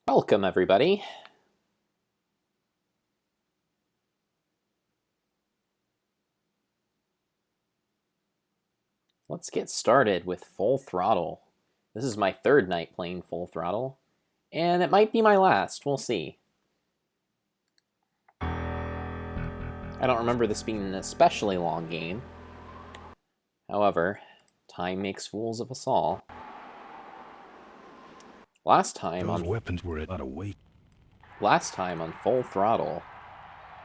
Welcome, everybody. Let's get started with Full Throttle. This is my third night playing Full Throttle, and it might be my last. We'll see. I don't remember this being an especially long game. However, time makes fools of us all. Last time Those on weapons were at a weight. Last time on Full Throttle,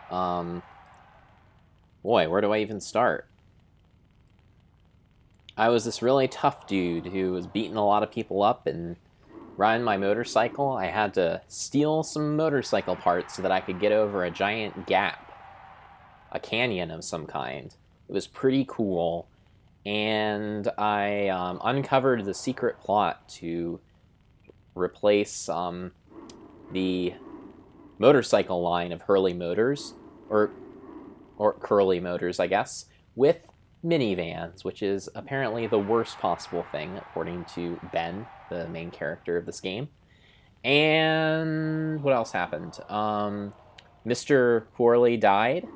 boy, where do I even start? I was this really tough dude who was beating a lot of people up and riding my motorcycle. I had to steal some motorcycle parts so that I could get over a giant gap, a canyon of some kind. It was pretty cool, and I uncovered the secret plot to replace the motorcycle line of Hurley Motors, or Curly Motors, I guess, with minivans, which is apparently the worst possible thing, according to Ben, the main character of this game. And what else happened? Mr. Corley died.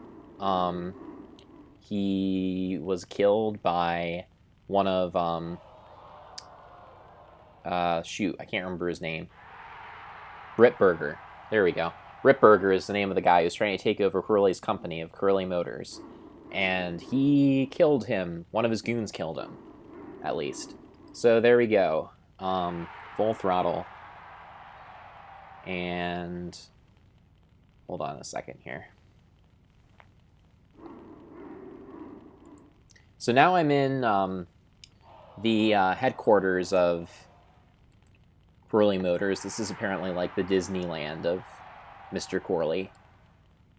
He was killed by one of shoot, I can't remember his name. Ripburger. There we go. Ripburger is the name of the guy who's trying to take over Hurley's company of Curly Motors. And he killed him. One of his goons killed him, at least. So there we go. Full Throttle. And hold on a second here. So now I'm in the headquarters of Corley Motors. This is apparently like the Disneyland of Mr. Corley.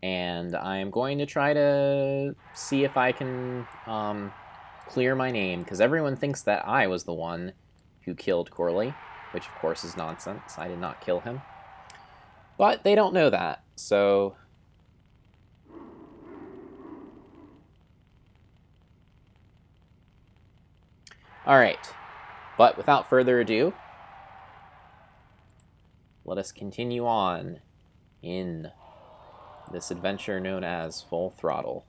And I'm going to try to see if I can clear my name, because everyone thinks that I was the one who killed Corley, which of course is nonsense. I did not kill him. But they don't know that, so... Alright, but without further ado, let us continue on in this adventure known as Full Throttle.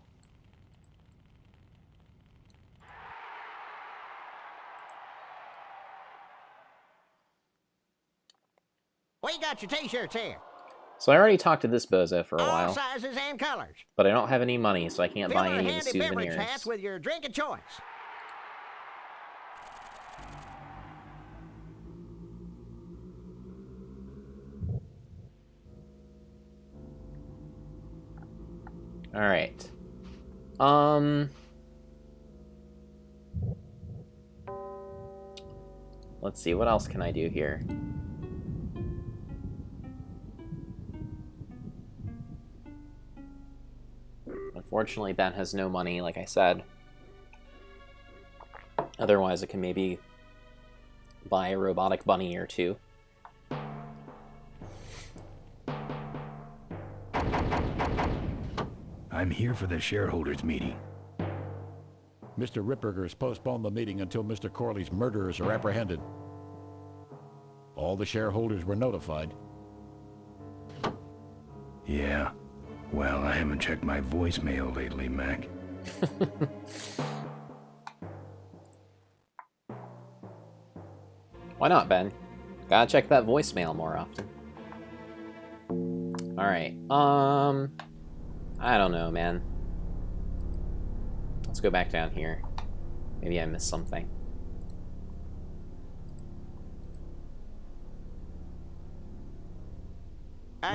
We got your t-shirts here. So I already talked to this bozo for a All while, sizes and colors. but I don't have any money, so I can't Fill buy our any of the handy beverage souvenirs. hats with your drink of choice. Alright. Let's see, what else can I do here? Unfortunately, Ben has no money, like I said. Otherwise, I can maybe buy a robotic bunny or two. I'm here for the shareholders meeting. Mr. Ripburger has postponed the meeting until Mr. Corley's murderers are apprehended. All the shareholders were notified. Yeah. Well, I haven't checked my voicemail lately, Mac. Why not, Ben? Gotta check that voicemail more often. Alright, I don't know, man. Let's go back down here. Maybe I missed something.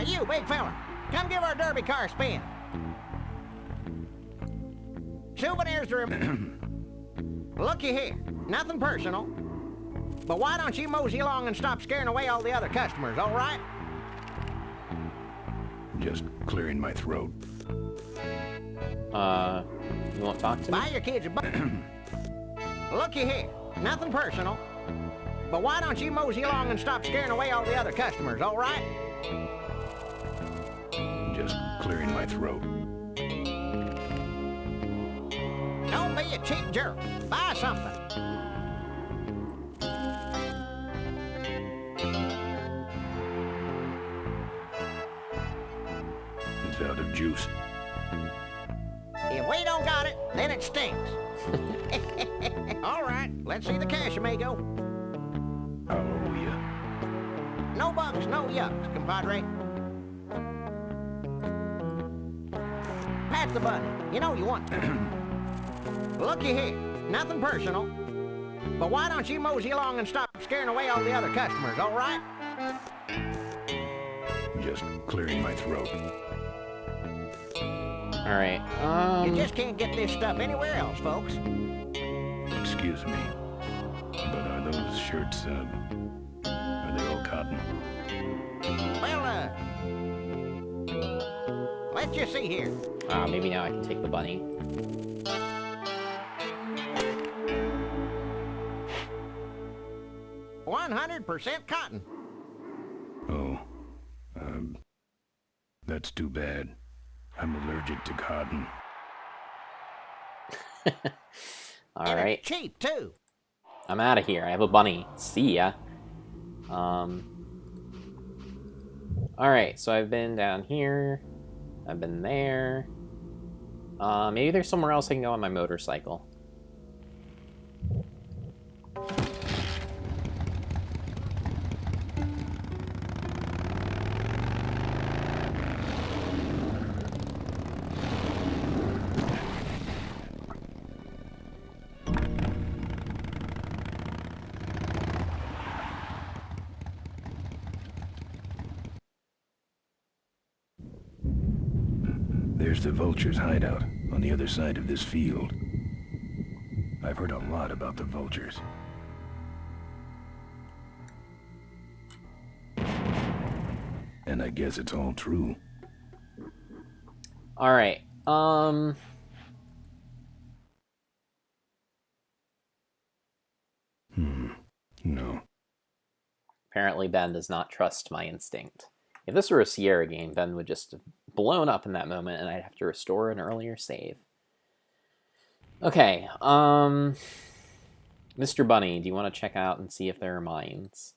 You, big fella, come give our derby car a spin. Souvenirs to Looky here, nothing personal. But why don't you mosey along and stop scaring away all the other customers, all right? Just clearing my throat. You won't talk to me? Buy your kids a Looky here, nothing personal. But why don't you mosey along and stop scaring away all the other customers, all right? Just clearing my throat. Don't be a cheap jerk. Buy something. of juice. If we don't got it, then it stinks. All right, let's see the cash, amigo. I'll owe you. No bucks, no yucks, compadre. Pat the bunny. You know you want to. Looky here, nothing personal. But why don't you mosey along and stop scaring away all the other customers, all right? Just clearing my throat. Alright, You just can't get this stuff anywhere else, folks. Excuse me. But are those shirts, are they all cotton? Well, let's just see here. maybe now I can take the bunny. 100% cotton. Oh, that's too bad. I'm allergic to cotton. And Alright, it's cheap, too. I'm out of here. I have a bunny. See ya. Alright, so I've been down here. I've been there. Maybe there's somewhere else I can go on my motorcycle. There's the vulture's hideout on the other side of this field. I've heard a lot about the vultures. And I guess it's all true. Alright, No. apparently Ben does not trust my instinct. If this were a Sierra game, Ben would just have blown up in that moment and I'd have to restore an earlier save. Okay, Mr. Bunny, do you want to check out and see if there are mines?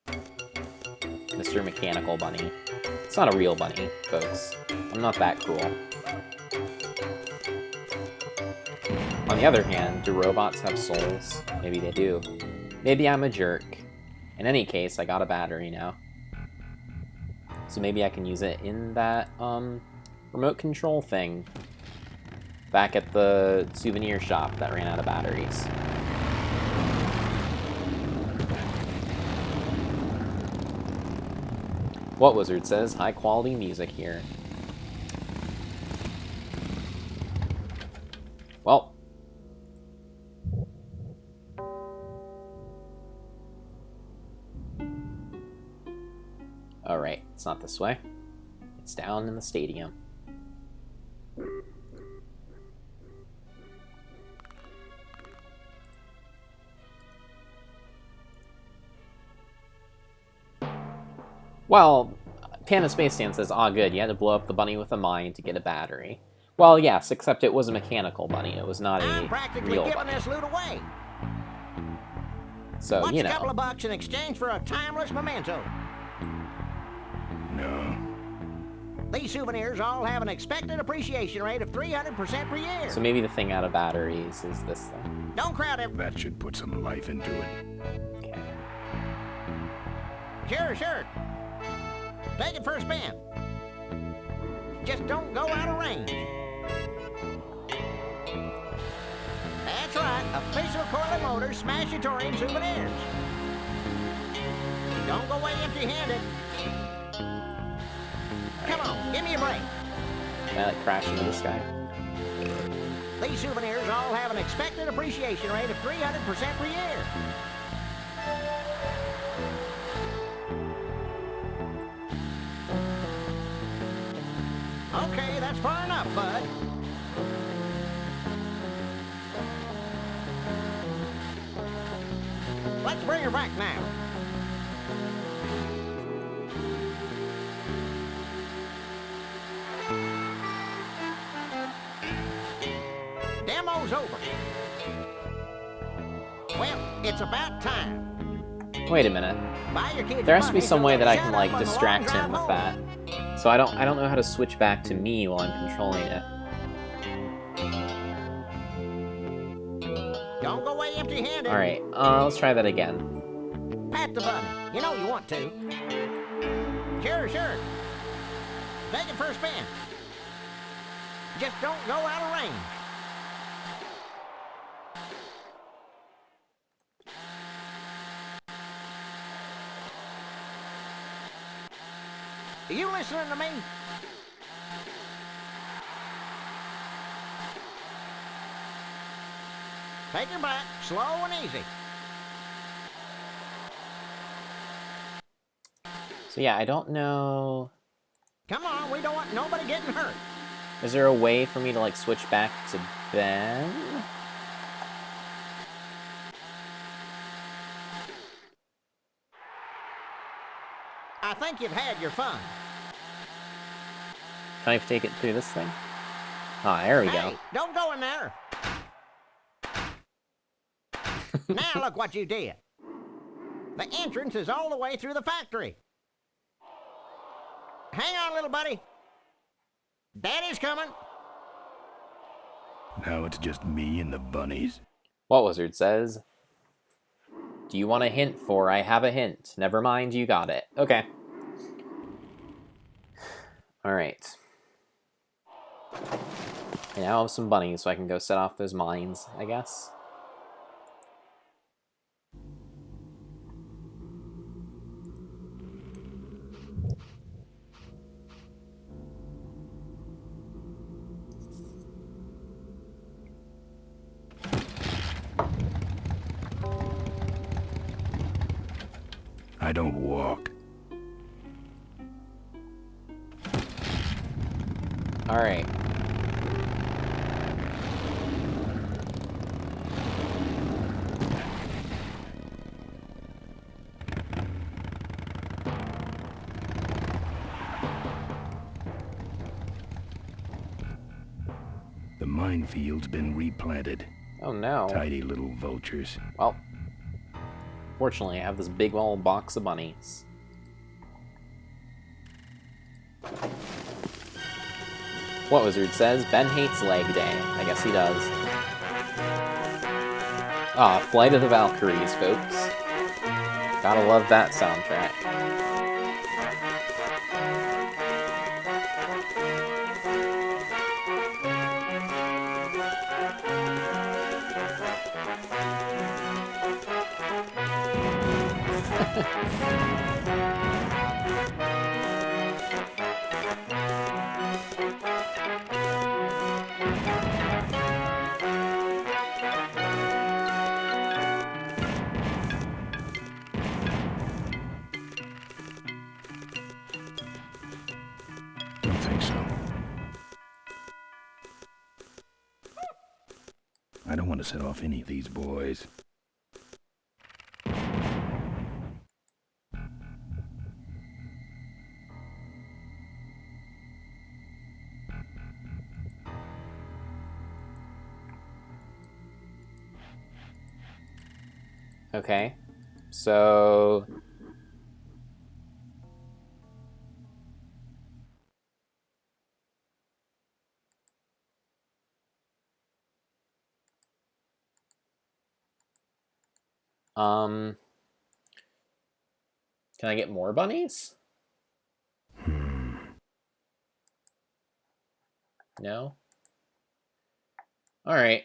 Mr. Mechanical Bunny. It's not a real bunny, folks. I'm not that cruel. On the other hand, do robots have souls? Maybe they do. Maybe I'm a jerk. In any case, I got a battery now. So maybe I can use it in that, remote control thing back at the souvenir shop that ran out of batteries. What Wizard says, high quality music here. Well. Alright, it's not this way. It's down in the stadium. Well, Panda Space Stan says, "Ah, good, you had to blow up the bunny with a mine to get a battery." Well, yes, except it was a mechanical bunny. It was not I'm a practically real giving bunny. this loot away. So, What's you a couple know. of bucks in exchange for a timeless memento? No. These souvenirs all have an expected appreciation rate of 300% per year. So maybe the thing out of batteries is this thing. Don't crowd it. That should put some life into it. Okay. Sure. Take it for a spin. Just don't go out of range. That's right, official Corley Motors Smashatorium souvenirs. Don't go away empty-handed. Come on, give me a break. Can I, like, crash into this guy? These souvenirs all have an expected appreciation rate of 300% per year. Okay, that's far enough, bud. Let's bring her back now. Demo's over. Well, it's about time. Wait a minute. Buy your kids There a has to be bunny some so way they'll that I shut can, up like, on the long distract him drive with home. that. So I don't know how to switch back to me while I'm controlling it. Don't go away empty-handed. Alright, let's try that again. Pat the bunny. You know you want to. Sure. Take it for a spin. Just don't go out of range. Are you listening to me? Take her back, slow and easy. So yeah, I don't know... Come on, we don't want nobody getting hurt. Is there a way for me to, like, switch back to Ben? I think you've had your fun. Can I take it through this thing? Ah, there we Hey, go. don't go in there. Now look what you did. The entrance is all the way through the factory. Hang on, little buddy. Daddy's coming. Now it's just me and the bunnies. What Wizard says? Do you want a hint for I have a hint? Never mind, you got it. Okay. Alright. I now have some bunnies, so I can go set off those mines, I guess. I don't walk. Alright. The minefield's been replanted. Oh no. Tidy little vultures. Well, fortunately, I have this big old box of bunnies. What Wizard says? Ben hates leg day. I guess he does. Ah, Flight of the Valkyries, folks. Gotta love that soundtrack. Don't think so. I don't want to set off any of these boys. Okay. So... Can I get more bunnies? No? Alright,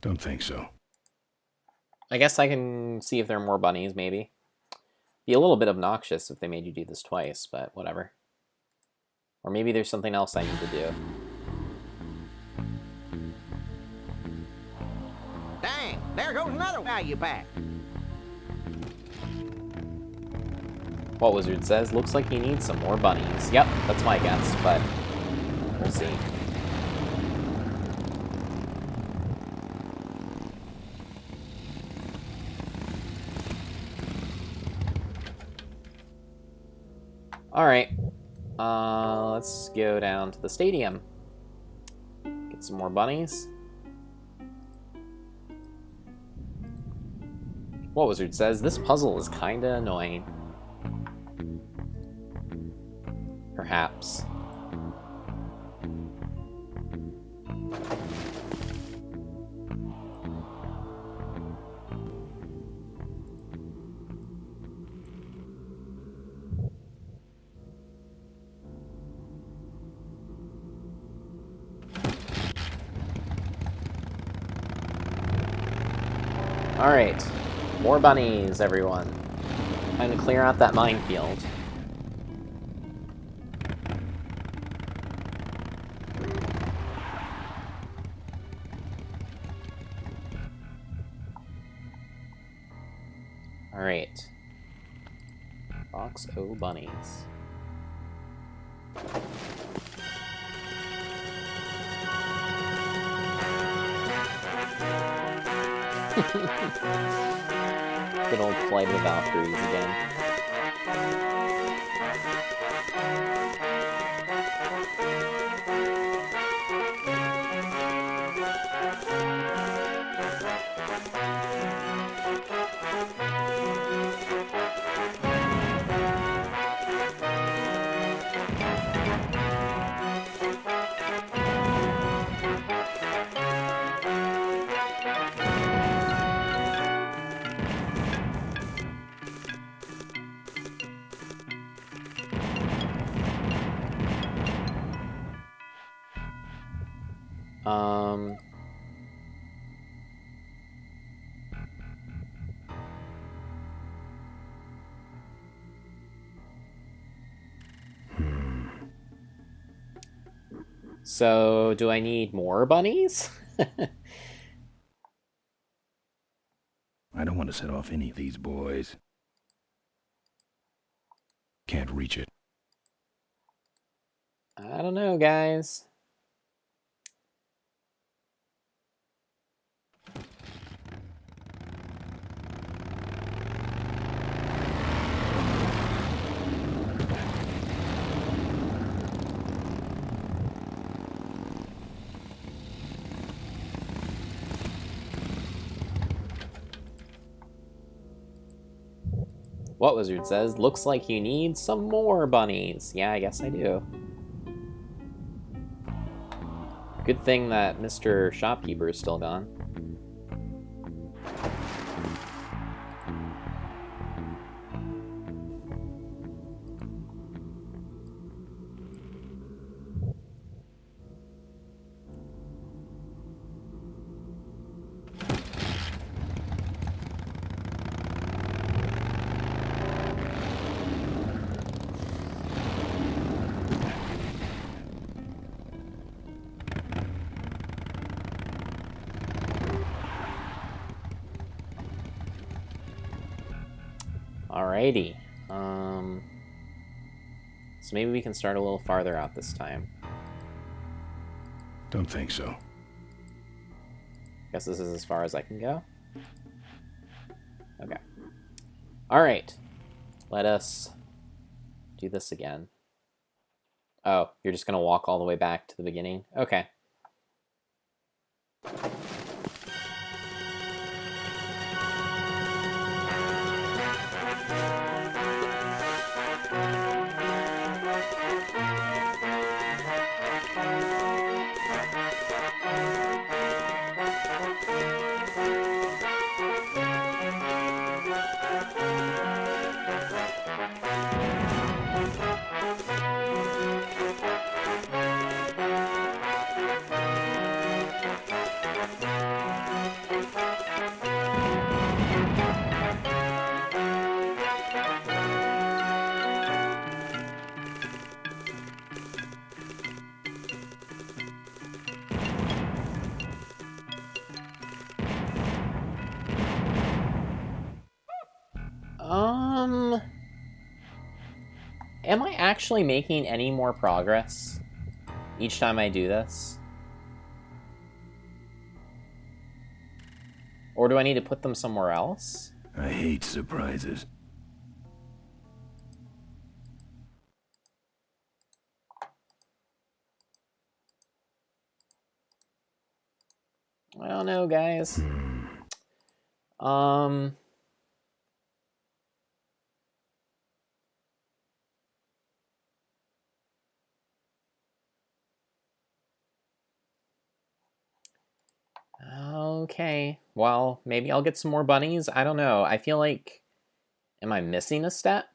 Don't think so. I guess I can see if there are more bunnies, maybe. Be a little bit obnoxious if they made you do this twice, but whatever. Or maybe there's something else I need to do. Dang, there goes another value pack. What Wizard says, looks like he needs some more bunnies. Yep, that's my guess, but we'll see. Alright, let's go down to the stadium. Get some more bunnies. What Wizard says, this puzzle is kinda annoying. Perhaps. Alright. More bunnies, everyone. Time to clear out that minefield. Alright. Box O bunnies. Good old Flight of the Valkyries again. So, do I need more bunnies? I don't want to set off any of these boys. Can't reach it. I don't know, guys. What Wizard says, looks like you need some more bunnies. Yeah, I guess I do. Good thing that Mr. Shopkeeper is still gone. Alrighty. So maybe we can start a little farther out this time. Don't think so. Guess this is as far as I can go. Okay. Alright. Let us do this again. Oh, you're just gonna walk all the way back to the beginning? Okay. Am I actually making any more progress each time I do this? Or do I need to put them somewhere else? I hate surprises. I don't know, guys. Um... Okay, well, maybe I'll get some more bunnies. I don't know. I feel like... Am I missing a step?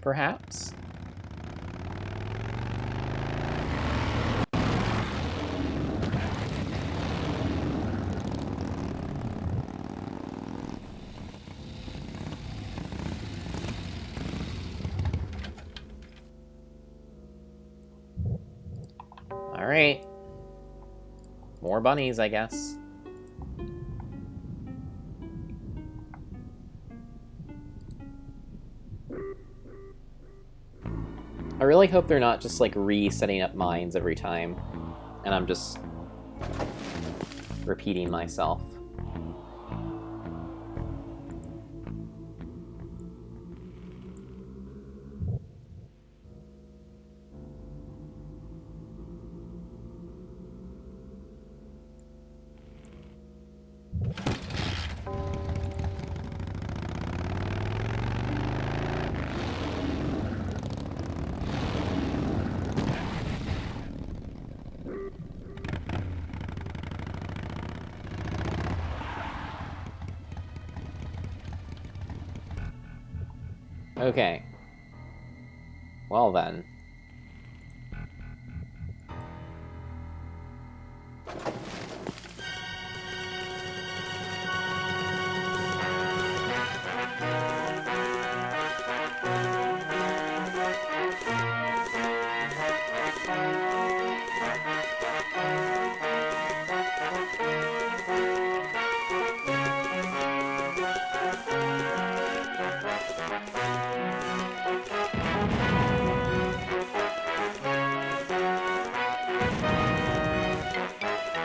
Perhaps? Alright. More bunnies, I guess. I really hope they're not just, like, resetting up mines every time, and I'm just repeating myself. Okay. Well then.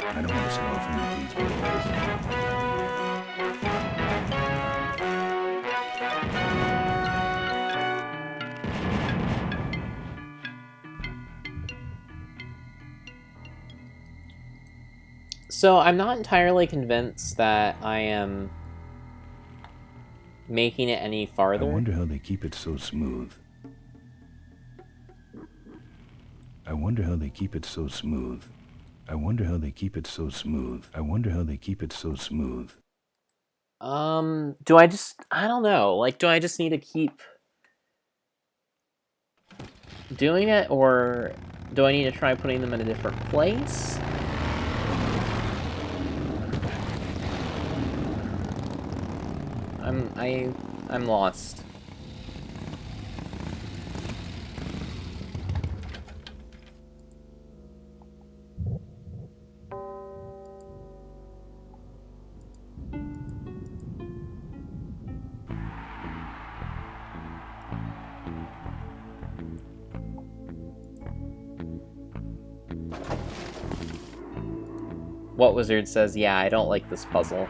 I don't want to sit off into these boys. So I'm not entirely convinced that I am making it any I farther. wonder how they keep it so smooth. I wonder how they keep it so smooth. I wonder how they keep it so smooth. I wonder how they keep it so smooth. Do I just... I don't know. Like, do I just need to keep doing it, or do I need to try putting them in a different place? I'm lost. What Wizard says, yeah, I don't like this puzzle.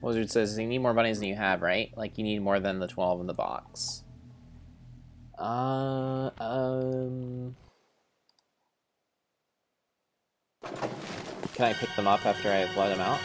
Wizard says you need more bunnies than you have, right? Like, you need more than the 12 in the box. Can I pick them up after I've let them out?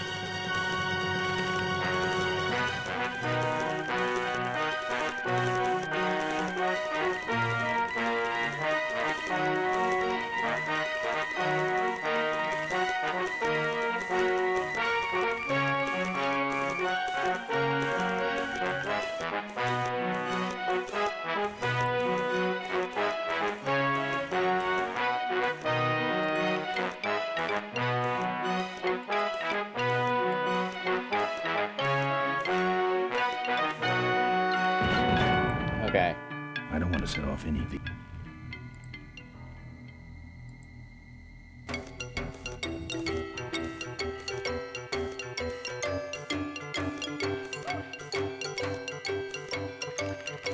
want to set off any of the...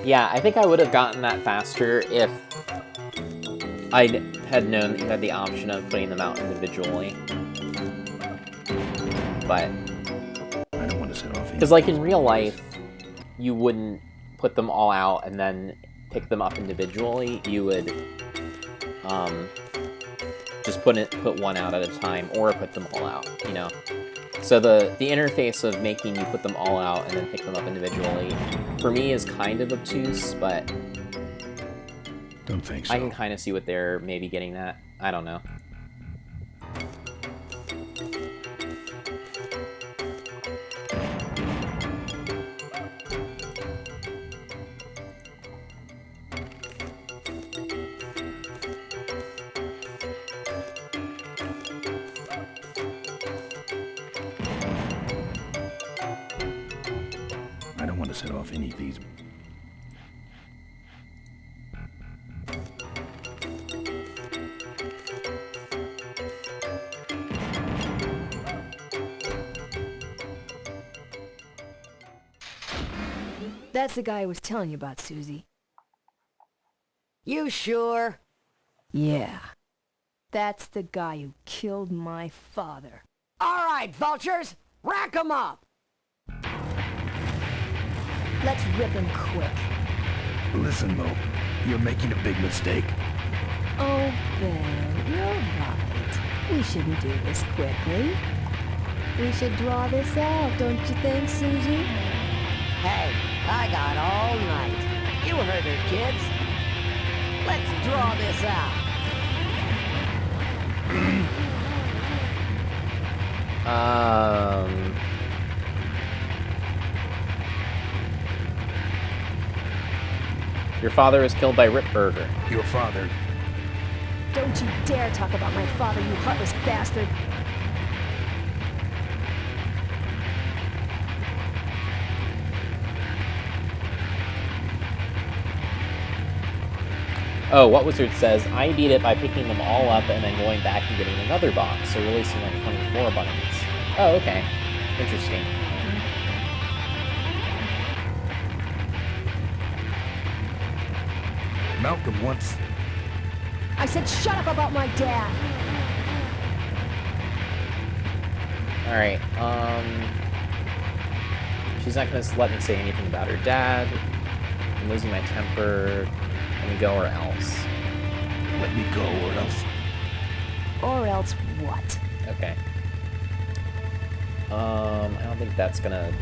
Yeah, I think I would have gotten that faster if I had known that you had the option of putting them out individually. But... I don't want to set off any... Because, like, in real life, you wouldn't put them all out and then pick them up individually. You would, just put one out at a time, or put them all out, you know? So the interface of making you put them all out and then pick them up individually, for me, is kind of obtuse, but... Don't think so. I can kind of see what they're maybe getting at. I don't know. I don't want to set off any of these... That's the guy I was telling you about, Susie. You sure? Yeah. That's the guy who killed my father. All right, vultures, rack 'em up! Let's rip him quick. Listen, Mo, you're making a big mistake. Oh, Ben, you're right. We shouldn't do this quickly. We should draw this out, don't you think, Susie? Hey, I got all night. You heard her, kids. Let's draw this out. Your father was killed by Ripburger. Your father... Don't you dare talk about my father, you heartless bastard! Oh, What Wizard says, I beat it by picking them all up and then going back and getting another box, so releasing like 24 bunnies. Oh, okay. Interesting. Malcolm once... I said shut up about my dad! Alright, she's not gonna let me say anything about her dad. I'm losing my temper. Let me go or else. Let me go or else... Or else what? Okay. I don't think that's gonna...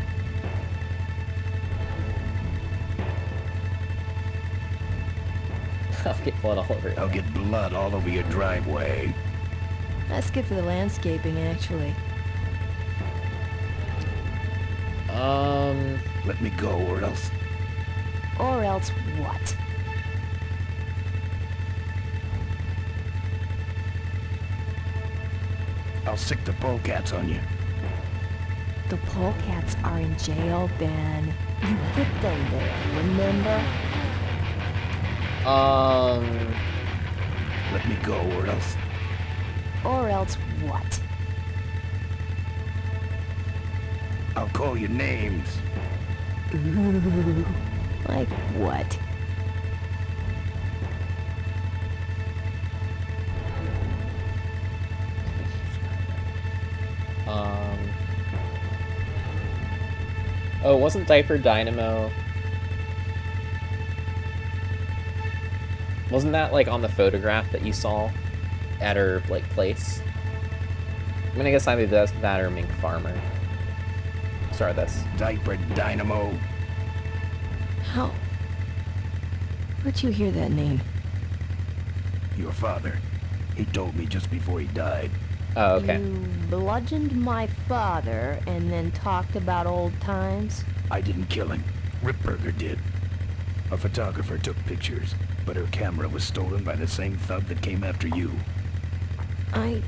I'll get blood all over it. I'll get blood all over your driveway. That's good for the landscaping, actually. Let me go or else... Or else what? I'll sick the polecats on you. The polecats are in jail, Ben. You put them there, remember? Let me go or else... Or else what? I'll call you names. Ooh, like what? Oh, wasn't Diaper Dynamo... Wasn't that, like, on the photograph that you saw at her, like, place? I'm gonna guess either that or Mink Farmer. Start this. Diaper Dynamo. How? Where'd you hear that name? Your father. He told me just before he died. Oh, okay. You bludgeoned my father and then talked about old times? I didn't kill him. Ripburger did. A photographer took pictures, but her camera was stolen by the same thug that came after you. I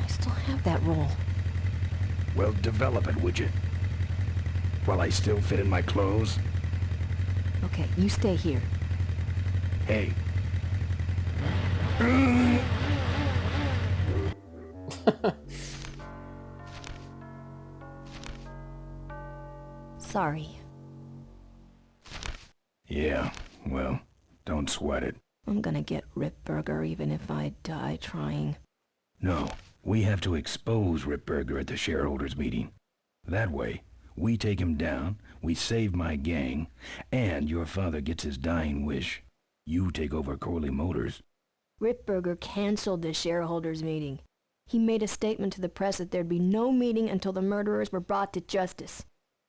still have that roll. Well, develop it, would you? While I still fit in my clothes? Okay, you stay here. Hey. Sorry. Yeah, well, don't sweat it. I'm gonna get Ripburger even if I die trying. No, we have to expose Ripburger at the shareholders meeting. That way, we take him down, we save my gang, and your father gets his dying wish. You take over Corley Motors. Ripburger canceled the shareholders meeting. He made a statement to the press that there'd be no meeting until the murderers were brought to justice.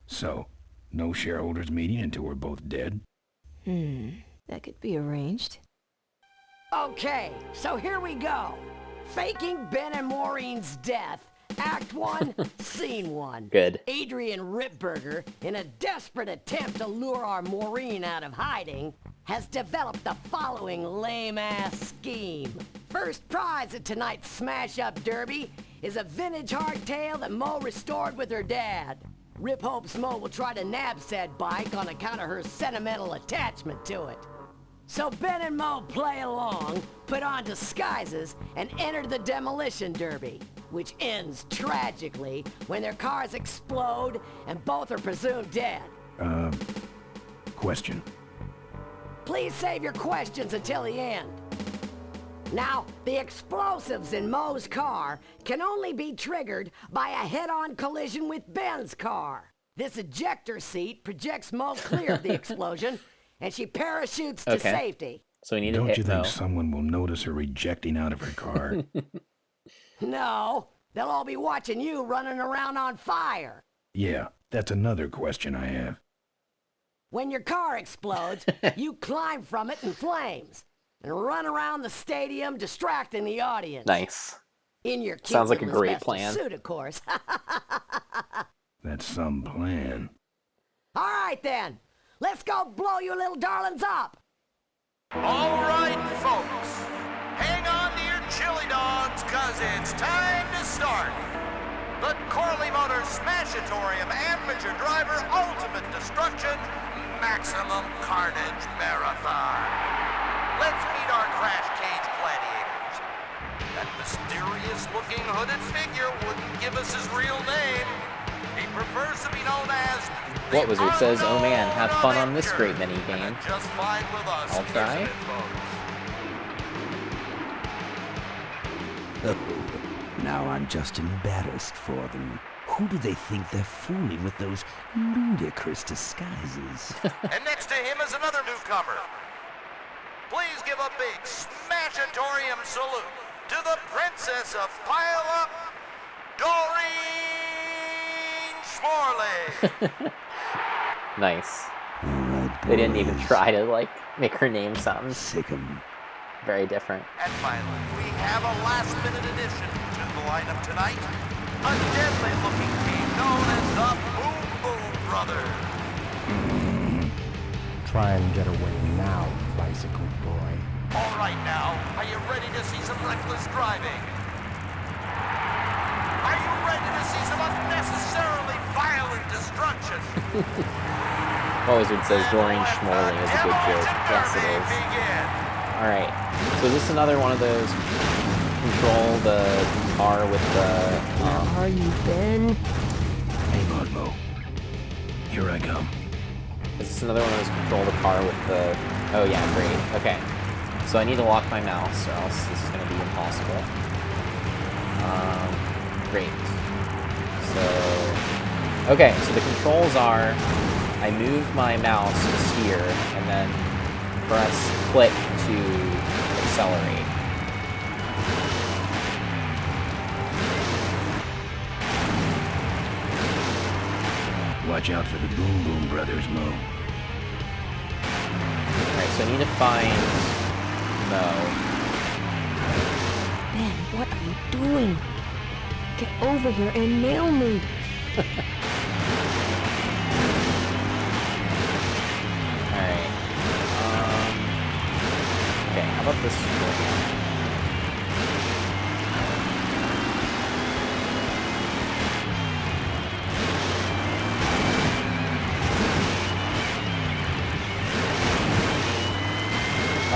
So, no shareholders meeting until we're both dead? That could be arranged. Okay, so here we go. Faking Ben and Maureen's death. Act 1, Scene 1. Good. Adrian Ripburger, in a desperate attempt to lure our Maureen out of hiding, has developed the following lame-ass scheme. First prize at tonight's smash-up derby is a vintage hardtail that Mo restored with her dad. Rip hopes Mo will try to nab said bike on account of her sentimental attachment to it. So Ben and Mo play along, put on disguises, and enter the demolition derby, which ends tragically when their cars explode and both are presumed dead. Question. Please save your questions until the end. Now, the explosives in Mo's car can only be triggered by a head-on collision with Ben's car. This ejector seat projects Mo clear of the explosion, and she parachutes to safety. So we need to Don't hit you think Mo. someone will notice her ejecting out of her car? No, they'll all be watching you running around on fire. Yeah, that's another question I have. When your car explodes, you climb from it in flames and run around the stadium distracting the audience. Nice. In your cute Sounds like a little great asbestos plan. suit, of course. That's some plan. All right, then. Let's go blow you little darlings up. All right, folks. Hang on to your chili dogs, cause it's time to start. The Corley Motors Smashatorium Amateur Driver Ultimate Destruction Maximum Carnage Marathon. Let's meet our crash cage gladiators. That mysterious-looking hooded figure wouldn't give us his real name. He prefers to be known as the What Wizard says, "Oh man, have fun on this Avenger." great mini game. And just fine with us, I'll try. isn't it, folks? Now I'm just embarrassed for them. Who do they think they're fooling with those ludicrous disguises? And next to him is another newcomer. Please give a big Smashatorium salute to the Princess of Pile Up, Doreen Schmorley. Nice. All right, They didn't even boys. try to, like, make her name something Sick 'em. very different. And finally, we have a last-minute addition to the lineup tonight. A deadly-looking team known as the Boom Boom Brothers. Try and get away now, bicycle boy. All right now, are you ready to see some reckless driving? Are you ready to see some unnecessarily violent destruction? What Wizard says, Doreen Schmorley is a good joke. Yes, it is. Begin. Alright, so is this another one of those control the car with the... Are you Ben? Hang on, Mo. Here I come. Is this another one of those control the car with the... Oh yeah, great. Okay. So I need to lock my mouse or else this is going to be impossible. Great. So... Okay, so the controls are... I move my mouse to steer and then press click to accelerate. Watch out for the Boom Boom Brothers, Mo. Alright, so I need to find Mo. Ben, what are you doing? Get over here and nail me. Alright. Okay, how about this one?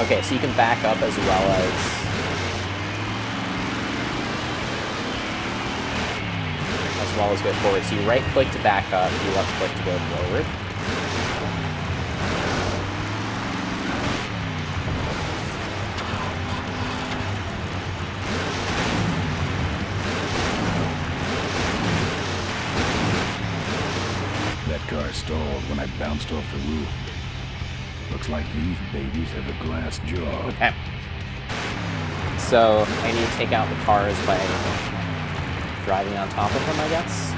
Okay, so you can back up as well as go forward. So you right-click to back up, you left-click to go forward. That car stalled when I bounced off the roof. Looks like these babies have a glass jaw. Okay. So I need to take out the cars by driving on top of them, I guess.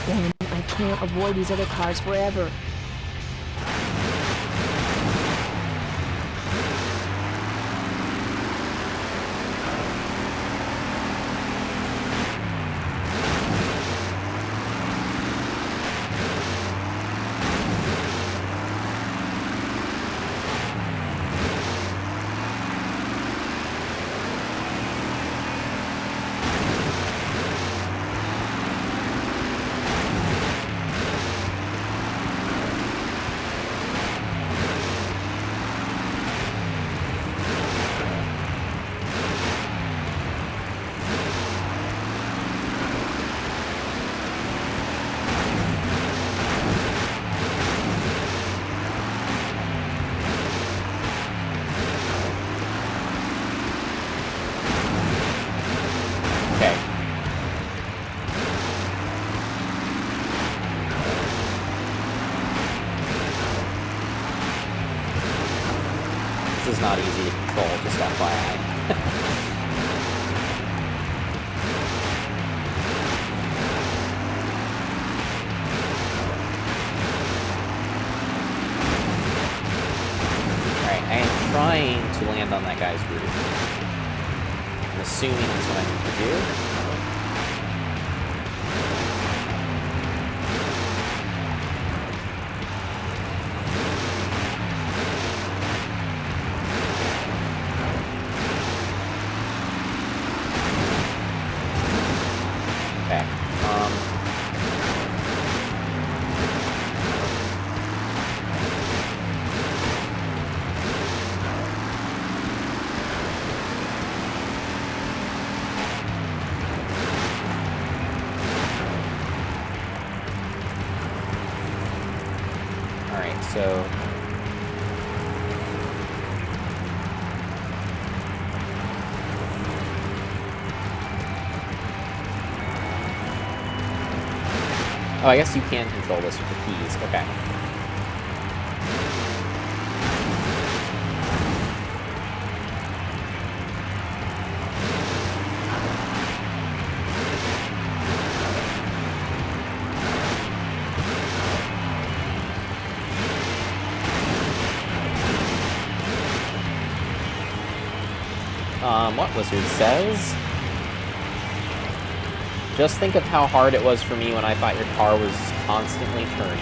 Then I can't avoid these other cars forever. Okay. This is not easy to control, just FYI. Alright, I am trying to land on that guy's roof. I'm assuming that's what I need to do. Okay. Alright, so... Oh, I guess you can control this with the keys. Okay. What Wizard says? Just think of how hard it was for me when I thought your car was constantly turning.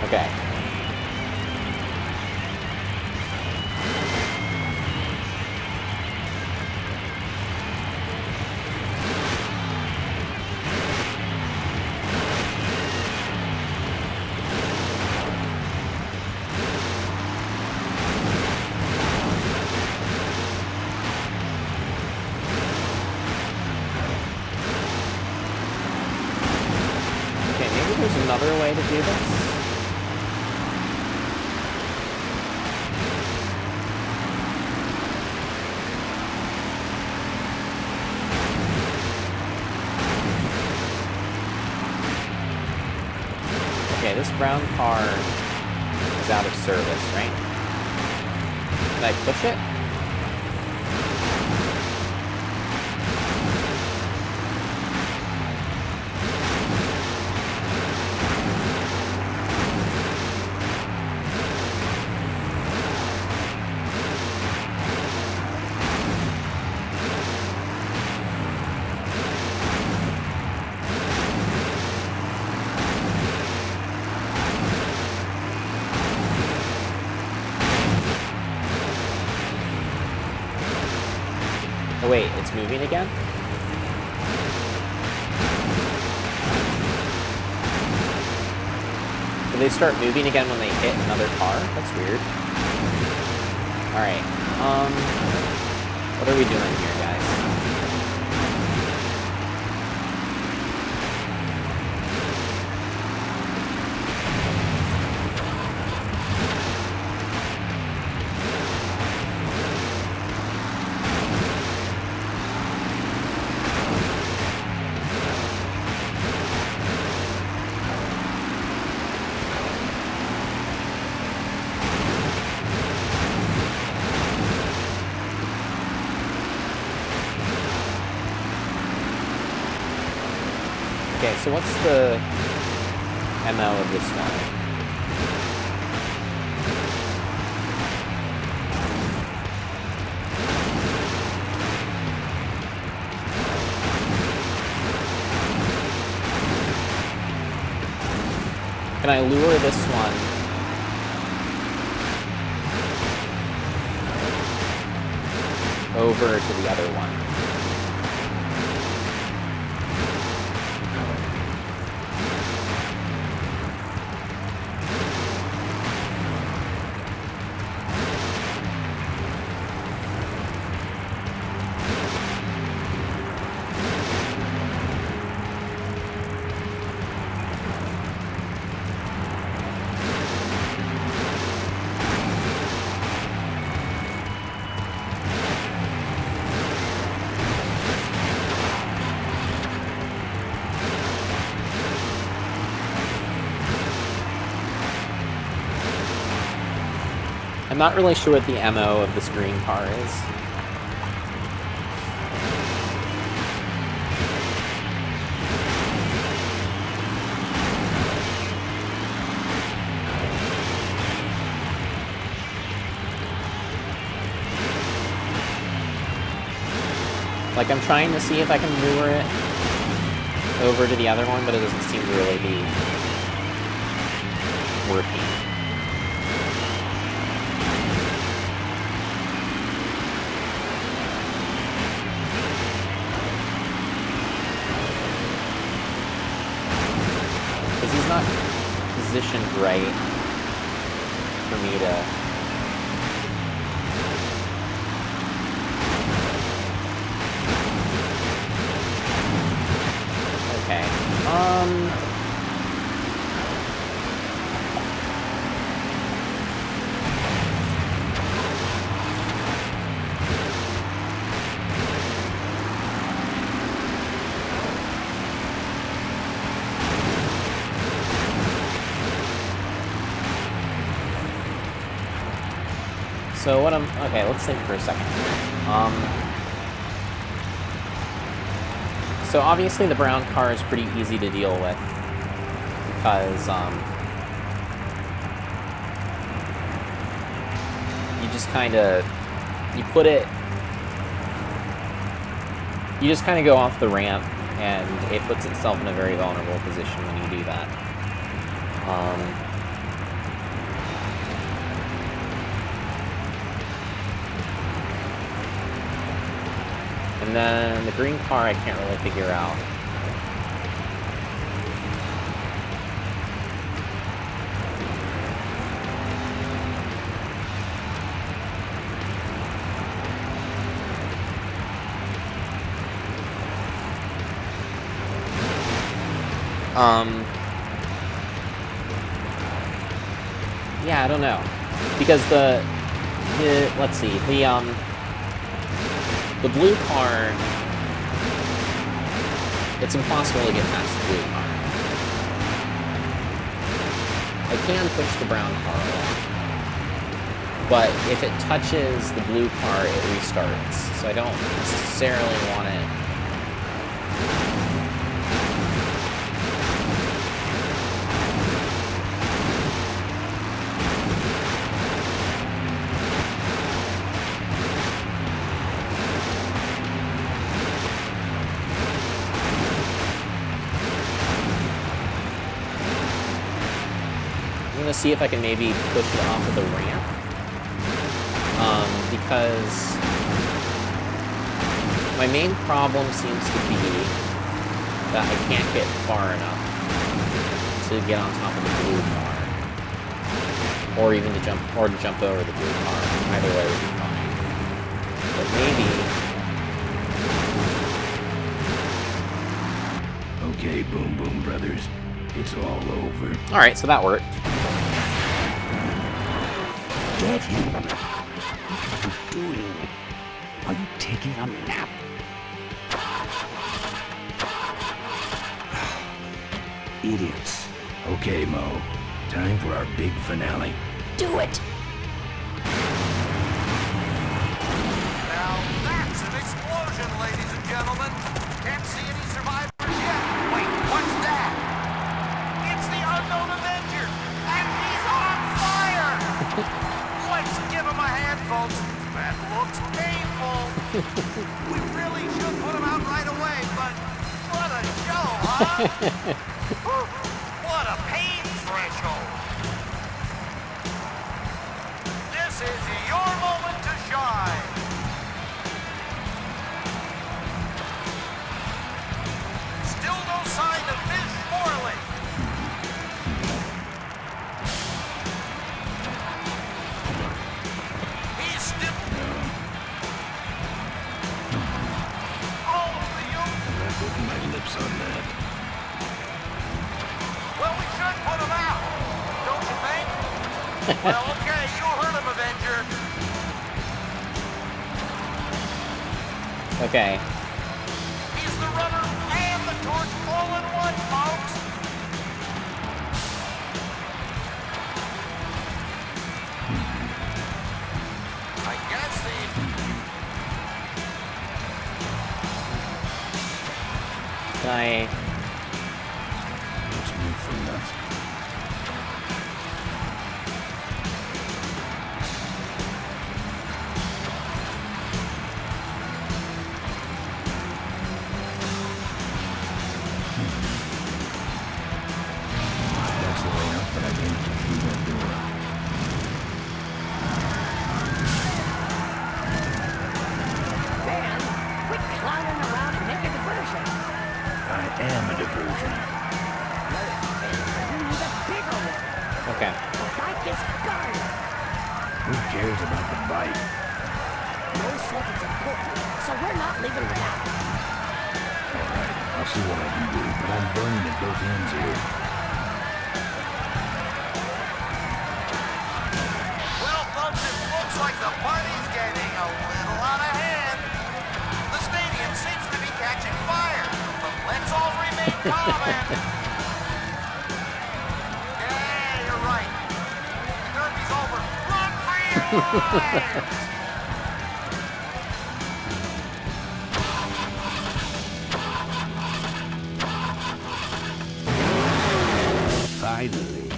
Okay. There's another way to do this. Okay, this brown car is out of service, right? Can I push it? wait, it's moving again? Do they start moving again when they hit another car? That's weird. Alright, what are we doing here, guys? Okay, so what's the MO of this one? Can I lure this one over to the other one? I'm not really sure what the MO of this green car is. Like, I'm trying to see if I can lure it over to the other one, but it doesn't seem to really be working. He's not positioned right for me to... Okay. So what okay, let's think for a second. So obviously the brown car is pretty easy to deal with because, you just kind of, you just kind of go off the ramp and it puts itself in a very vulnerable position when you do that. And then the green car I can't really figure out. Yeah, I don't know. Because let's see, the blue car, it's impossible to get past the blue car. I can push the brown car along, but if it touches the blue car, it restarts, so I don't necessarily want it. I'm gonna see if I can maybe push it off of the ramp, because My main problem seems to be that I can't get far enough to get on top of the blue car. Or even to jump over the blue car. Either way would be fine. But maybe... Okay, Boom Boom Brothers. It's all over. Alright, so that worked. Get him! What are you doing? Are you taking a nap? Idiots. Okay, Mo. Time for our big finale. Do it! Now that's an explosion, ladies and gentlemen. Can't see any survivors yet. Wait, what's that? It's the unknown Avenger, and he's on fire! Let's give him a hand, folks. That looks painful. We really should put him out right away, but what a show, huh? What a pain threshold. This is your moment to shine. Still no sign of Ms. Morley. He's still... Oh, I'm not putting my lips on that. well, we should put him out, don't you think? Well, okay, you heard him, Avenger. Okay. He's the rubber and the torch all in one, folks. I guess Can I... Let's move for nuts. That's the way out, but I can't get through that door. Ben, quit clowning around and make a diversion. I am a diversion. We need a bigger one. Okay. The bike is guarded. Who cares about the bike? Mo says it's important, so we're not leaving without it. All right, I'll see what I can do, but I'm burning at both ends here. well, folks, it looks like the party's getting a little out of hand. The stadium seems to be catching fire, but let's all remain calm and... Yeah, you're right. Derby's over. Run for your lives! Finally.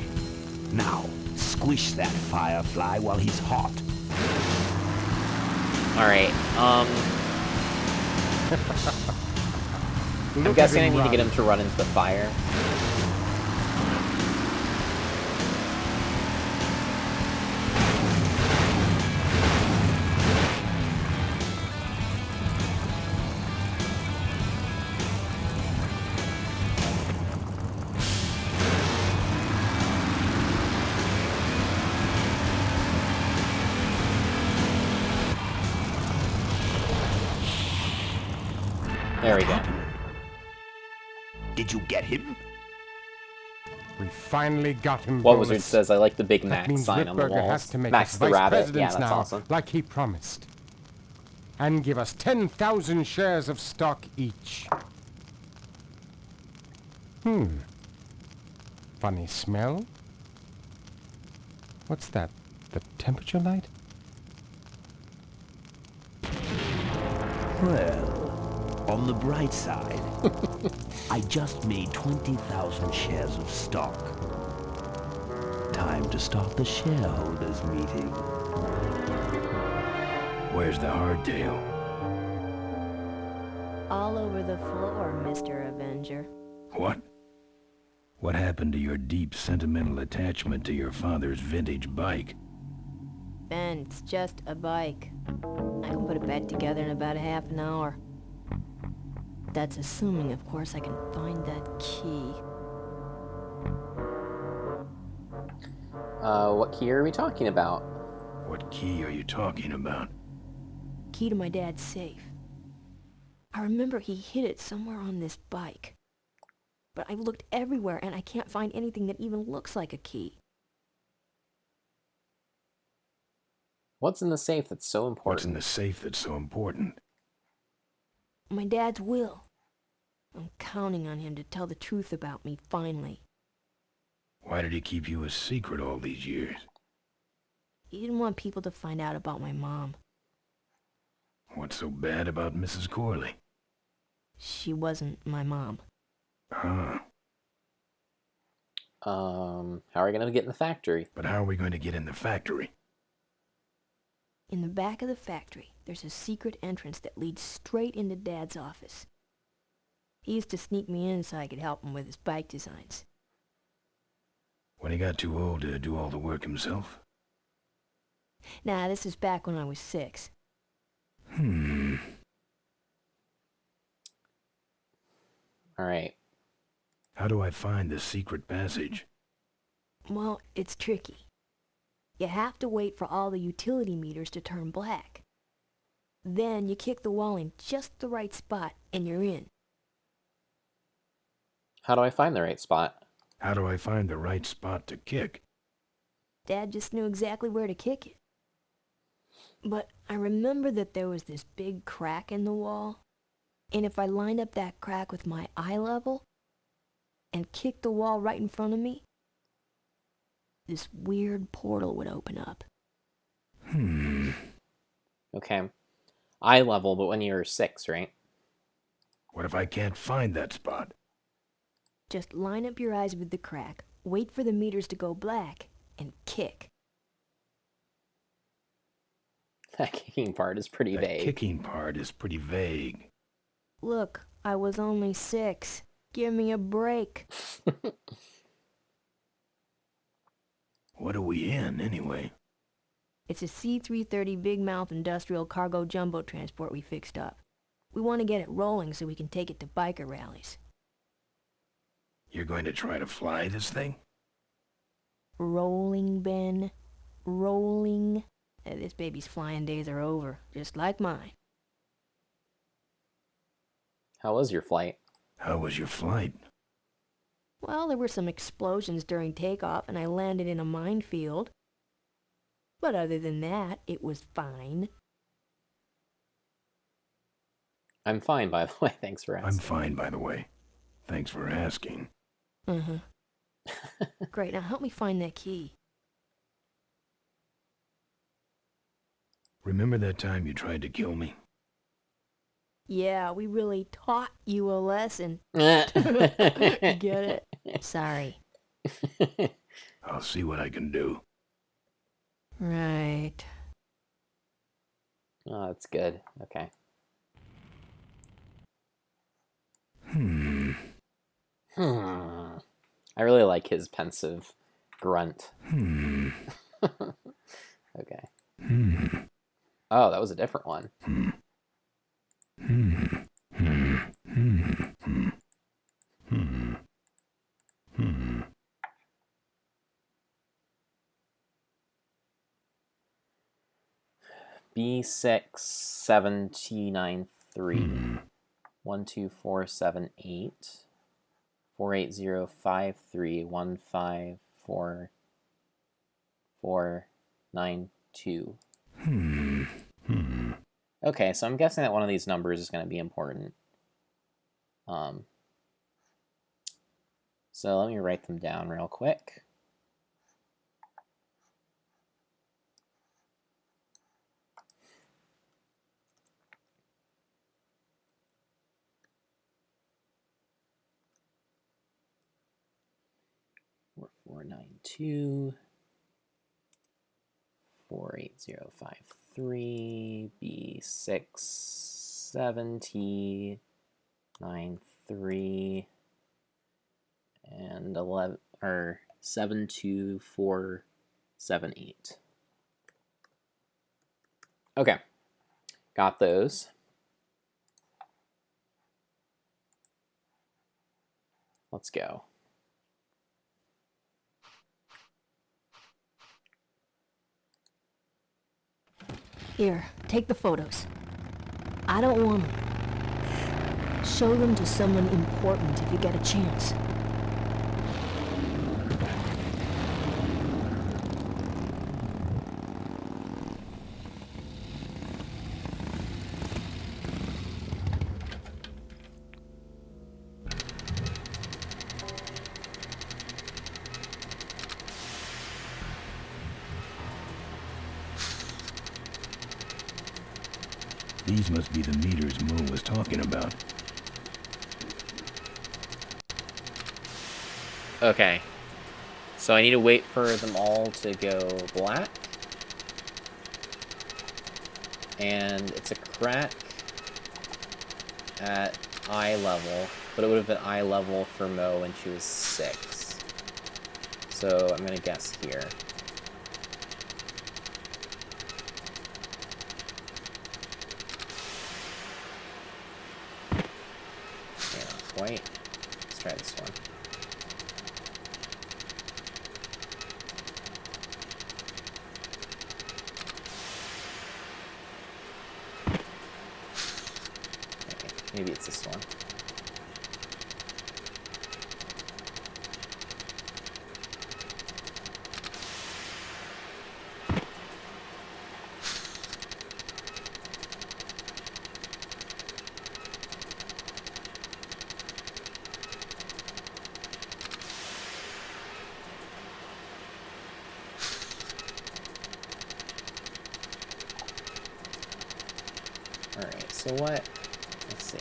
Now, squish that firefly while he's hot. Alright, I'm guessing I need to get him to run into the fire. There we go. Did you get him? We finally got him. What Bonus. Wizard says, I like the Big That Mac means sign on the Ripburger has walls. to make Max us the vice rabbit, presidents yeah, that's now, awesome. like he promised, and give us 10,000 shares of stock each. Funny smell. What's that? The temperature light? Well, on the bright side, I just made 20,000 shares of stock. Time to start the shareholders meeting. Where's the hardtail? All over the floor, Mr. Avenger. What? What happened to your deep sentimental attachment to your father's vintage bike? Ben, it's just a bike. I can put it back together in about a half an hour. That's assuming, of course, I can find that key. What key are we talking about? What key are you talking about? Key to my dad's safe. I remember he hid it somewhere on this bike. But I've looked everywhere and I can't find anything that even looks like a key. What's in the safe that's so important? What's in the safe that's so important? My dad's will. I'm counting on him to tell the truth about me, finally. Why did he keep you a secret all these years? He didn't want people to find out about my mom. What's so bad about Mrs. Corley? She wasn't my mom. Huh. How are we gonna get in the factory? But how are we going to get in the factory? In the back of the factory, there's a secret entrance that leads straight into Dad's office. He used to sneak me in so I could help him with his bike designs. When he got too old to do all the work himself? Nah, this is back when I was 6. Alright. How do I find the secret passage? Well, it's tricky. You have to wait for all the utility meters to turn black. Then you kick the wall in just the right spot and you're in. How do I find the right spot? How do I find the right spot to kick? Dad just knew exactly where to kick it. But I remember that there was this big crack in the wall, and if I lined up that crack with my eye level and kicked the wall right in front of me, this weird portal would open up. Okay. Eye level, but when you were 6, right? What if I can't find that spot? Just line up your eyes with the crack, wait for the meters to go black, and kick. That kicking part is pretty That vague. kicking part is pretty vague. Look, I was only 6. Give me a break. What are we in, anyway? It's a C-330 big mouth industrial cargo jumbo transport we fixed up. We want to get it rolling so we can take it to biker rallies. You're going to try to fly this thing? Rolling, Ben. Rolling. This baby's flying days are over, just like mine. How was your flight? How was your flight? Well, there were some explosions during takeoff and I landed in a minefield. But other than that, it was fine. I'm fine, by the way. Thanks for asking. I'm fine, by the way. Thanks for asking. Great, now help me find that key. Remember that time you tried to kill me? Yeah, we really taught you a lesson. Get it? Sorry. I'll see what I can do. Right. Oh, that's good. Okay. I really like his pensive grunt. Okay. Oh, that was a different one. B67093 12478 48053 15492. Okay, so I'm guessing that one of these numbers is going to be important. So let me write them down real quick. Four 492 48053 B67093 and 11 or 72478. Okay, got those. Let's go. Here, take the photos. I don't want them. Show them to someone important if you get a chance. These must be the meters Mo was talking about. Okay. So I need to wait for them all to go black. And it's a crack at eye level, but it would have been eye level for Mo when she was 6. So I'm gonna guess here. Okay, not quite. Let's try this one. Maybe it's this one. Alright, so what? Let's see.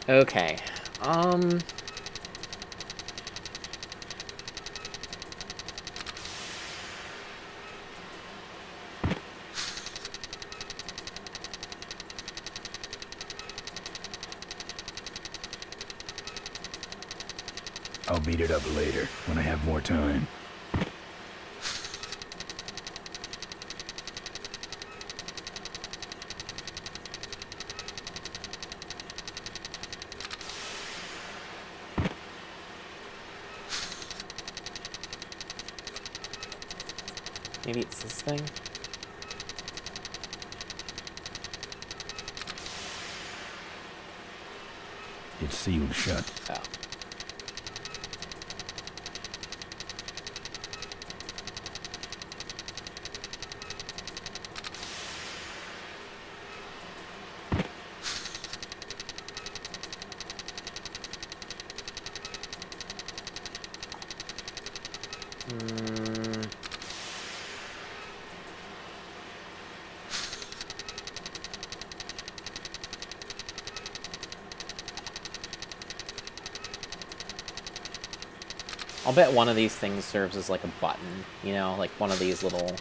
Okay, I'll beat it up later, when I have more time. maybe it's this thing? It's sealed shut. Oh. I'll bet one of these things serves as like a button, you know, like one of these little...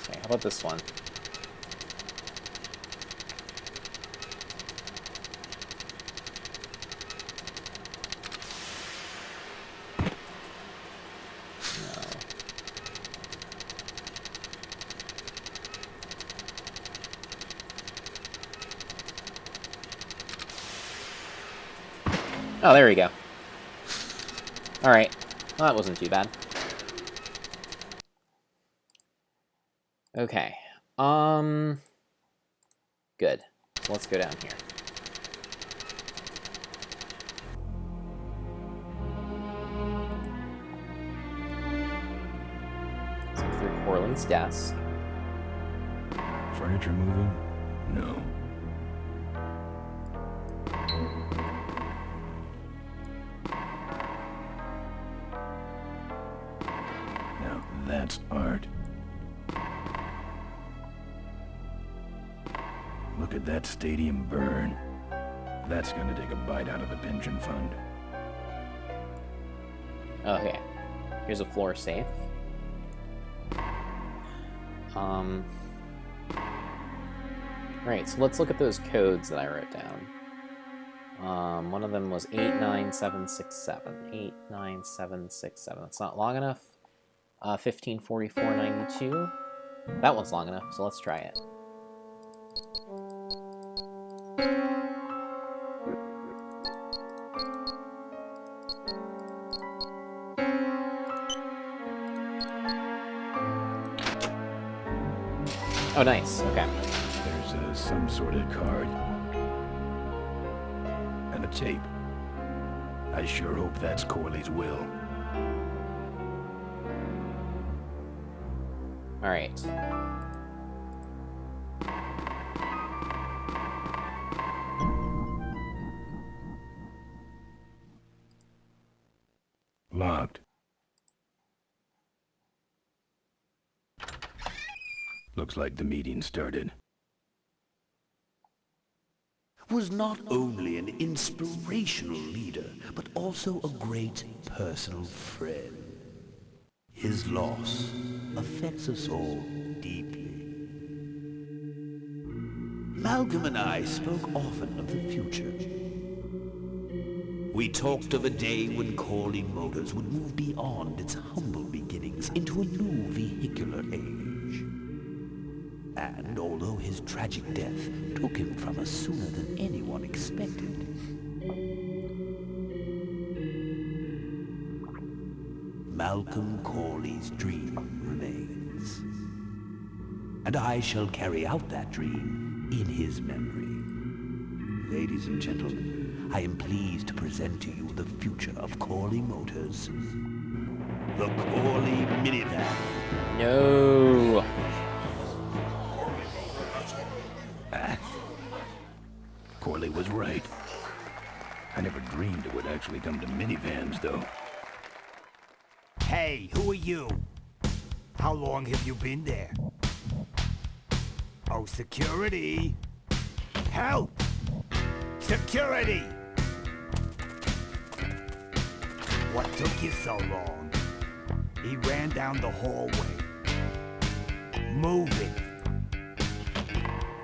Okay, how about this one? Oh, there we go. Alright. Well, that wasn't too bad. Okay. Good. Let's go down here. So through Corley's desk. furniture moving? No. Now that's art. Look at that stadium burn. That's gonna take a bite out of the pension fund. Okay. Here's a floor safe. Right, so let's look at those codes that I wrote down. One of them was 89767. 89767. That's not long enough. 154492. That one's long enough, so let's try it. Oh, nice. Okay. There's some sort of card. And a tape. I sure hope that's Corley's will. Alright. Locked. Looks like the meeting started. Was not only an inspirational leader, but also a great personal friend. His loss affects us all deeply. Malcolm and I spoke often of the future. We talked of a day when Corley Motors would move beyond its humble beginnings into a new vehicular age. And although his tragic death took him from us sooner than anyone expected, Malcolm Corley's dream remains. And I shall carry out that dream in his memory. Ladies and gentlemen, I am pleased to present to you the future of Corley Motors. The Corley minivan. No. Corley was right. I never dreamed it would actually come to minivans, though. Hey, who are you? How long have you been there? Oh, security! Help! Security! What took you so long? He ran down the hallway. Move it!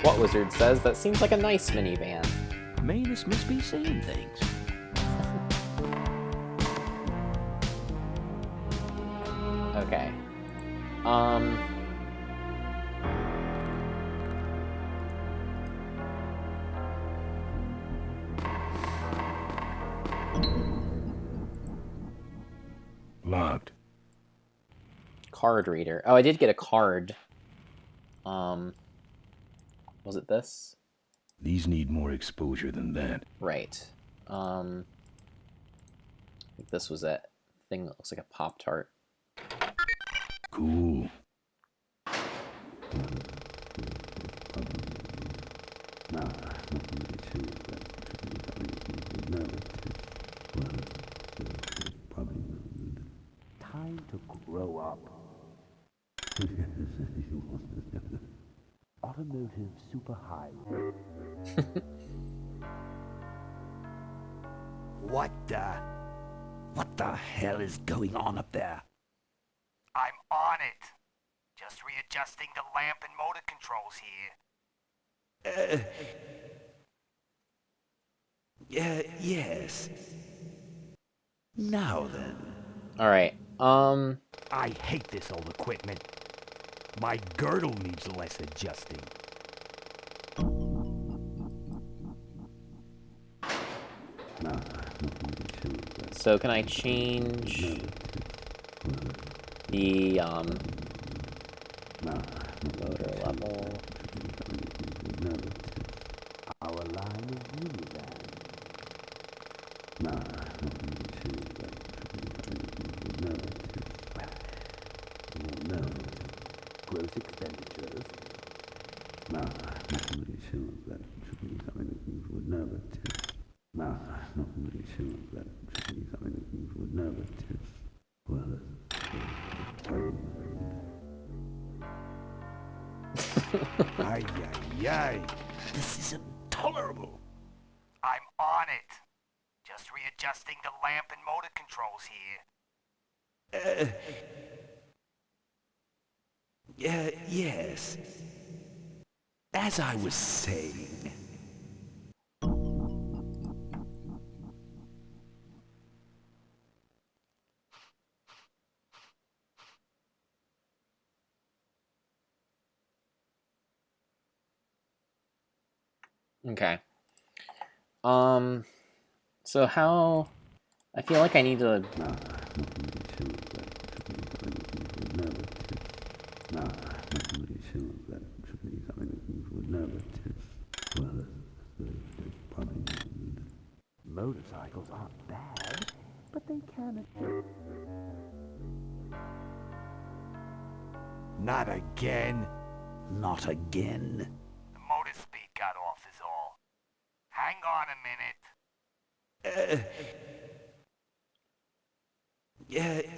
What Wizard says? That seems like a nice minivan. Manus must be saying things. Okay. Locked. Card reader. Oh, I did get a card. Was it this? These need more exposure than that. Right. I think this was it. Thing that looks like a Pop-Tart. Cool. Time to grow up. Automotive superhighway. What the hell is going on up there? I'm on it. Just readjusting the lamp and motor controls here. Yes. Now then. Alright, I hate this old equipment. My girdle needs less adjusting. so can I change the, motor level? Our line of minivan. No. Gross expenditures. Ay, ay, ay. This is intolerable. I'm on it. Just readjusting the lamp and motor controls here. Yes. As I was saying. Okay. So how... I feel like I need to... Motorcycles aren't bad, but they can... Not again. Not again. The motor speed got off is all. Hang on a minute.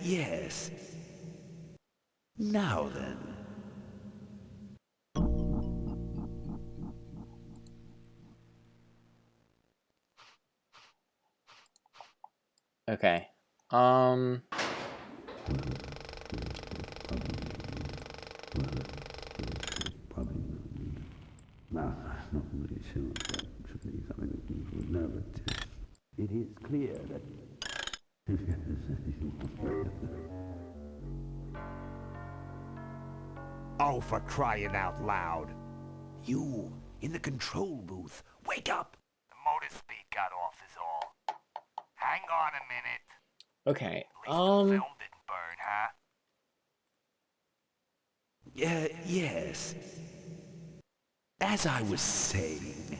Yes. Now then. Okay. It is clear that... Oh, for crying out loud. You, in the control booth, wake up! The motor speed got off is all. Hang on a minute. Okay, At least the film didn't burn, huh? Yes. As I was saying.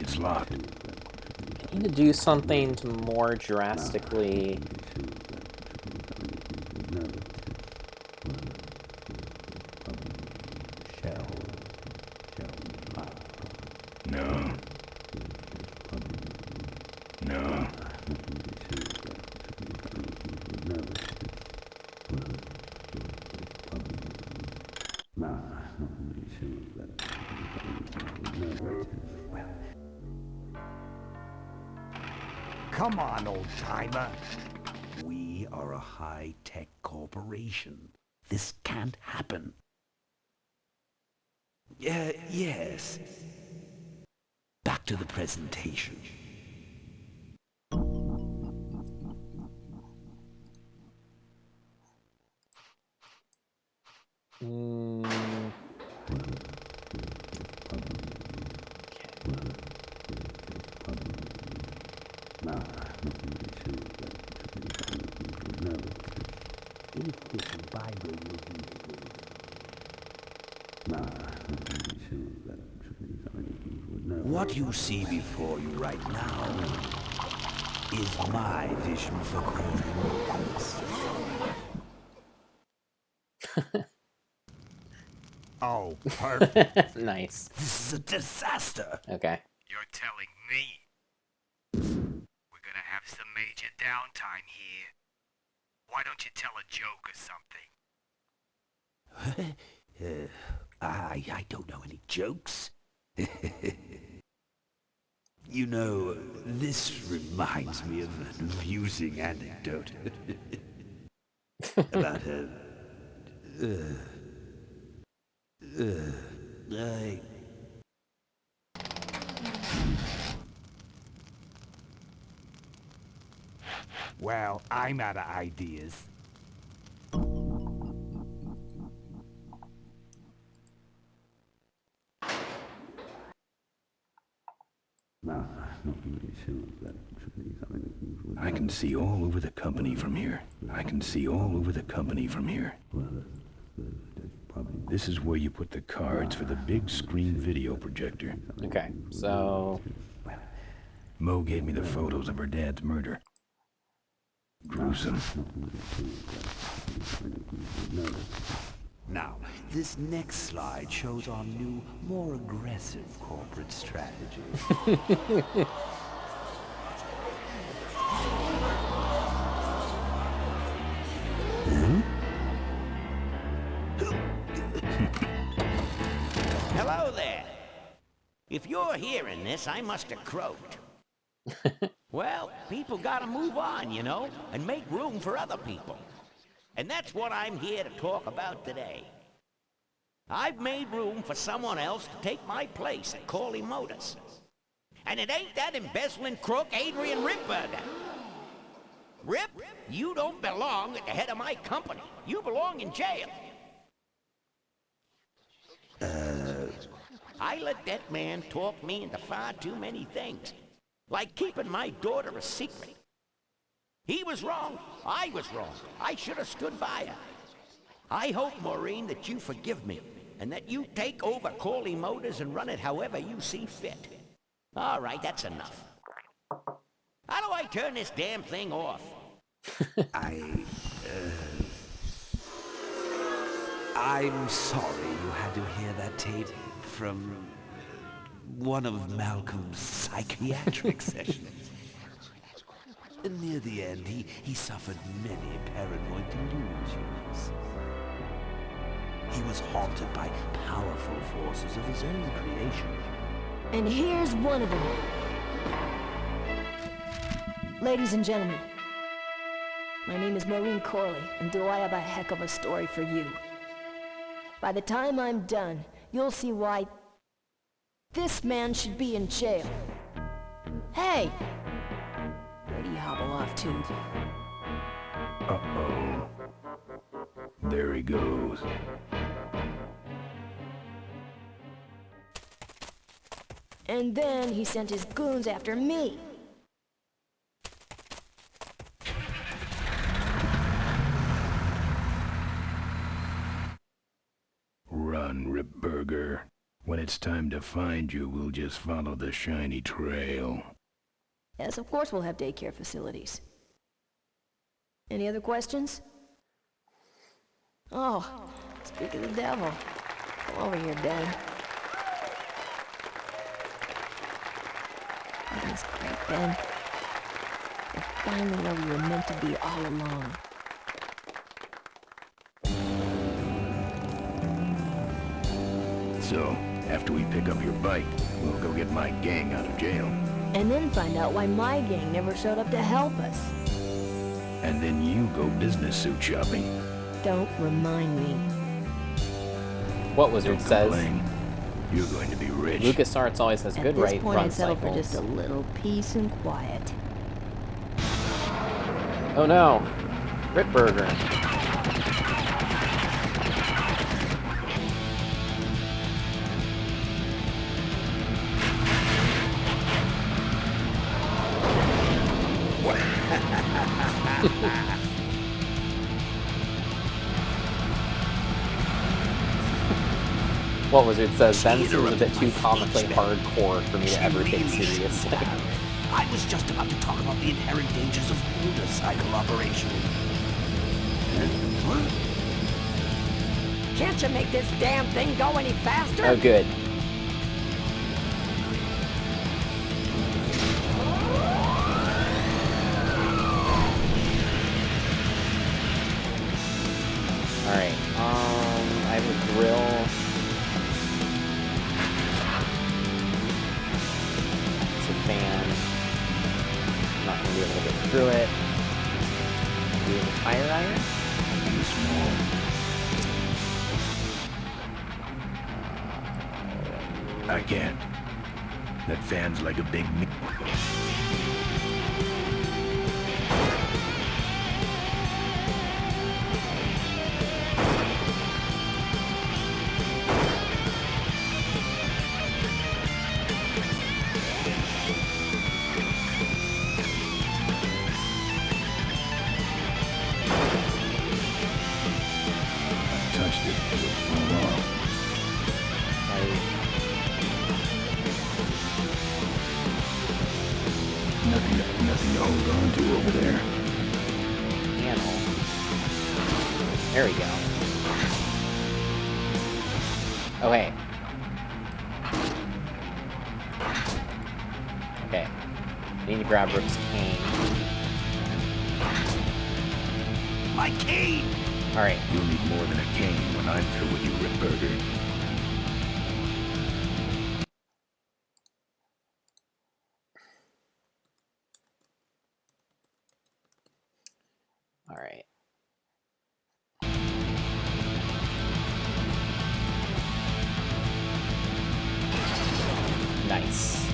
It's locked. I need to do something to more drastically... No. No. Come on, old-timer. We are a high-tech corporation. This can't happen. Yes. Back to the presentation. What you see before you right now is my vision for corners. Oh, perfect. Nice. This is a disaster. Okay. You're telling me. We're gonna have some major downtime here. Why don't you tell a joke or something? I don't know any jokes. You know, this reminds me of an amusing anecdote about Well, I'm out of ideas. I can see all over the company from here. This is where you put the cards for the big screen video projector. Okay, so... Mo gave me the photos of her dad's murder. Gruesome. Now, this next slide shows our new, more aggressive corporate strategy. Hello there. If you're hearing this, I must have croaked. Well, people gotta move on, you know, and make room for other people. And that's what I'm here to talk about today. I've made room for someone else to take my place at Corley Motors. And it ain't that embezzling crook Adrian Ripburger. Rip, you don't belong at the head of my company. You belong in jail. I let that man talk me into far too many things. Like keeping my daughter a secret. He was wrong. I was wrong. I should have stood by her. I hope, Maureen, that you forgive me, and that you take over Corley Motors and run it however you see fit. All right, that's enough. How do I turn this damn thing off? I'm sorry you had to hear that tape from one of Malcolm's psychiatric sessions. Near the end, he suffered many paranoid delusions. He was haunted by powerful forces of his own creation. And here's one of them. Ladies and gentlemen, my name is Maureen Corley, and do I have a heck of a story for you. By the time I'm done, you'll see why this man should be in jail. Hey! Where do you hobble off to? Uh-oh. There he goes. And then he sent his goons after me. Run, Ripburger. When it's time to find you, we'll just follow the shiny trail. Yes, of course we'll have daycare facilities. Any other questions? Oh, speak of the devil. Come over here, Dad. That is great, Ben. You're finally where you were meant to be all along. So, after we pick up your bike, we'll go get my gang out of jail. And then find out why my gang never showed up to help us. And then you go business suit shopping. Don't remind me. What Wizard says. Complain. You're going to be rich. LucasArts always has good At this run point, I'd settle for cycles. just a little peace and quiet. Oh no! Ripburger. What Wizard says, Ben seems a bit too comically hardcore for me to ever take seriously. I was just about to talk about the inherent dangers of motorcycle operation. Can't you make this damn thing go any faster? Oh good. Alright, I have a grill. It's a fan. I'm not gonna be able to get through it. Do you have a fire iron? Too small. I can't. That fan's like a big meat. Touched it, it'll fall hold on to over there? Panel. There we go. Oh, hey. Okay. Need to grab Rip's cane. My cane! Alright. You'll need more than a cane when I'm through with you, Ripburger. Alright. Nice.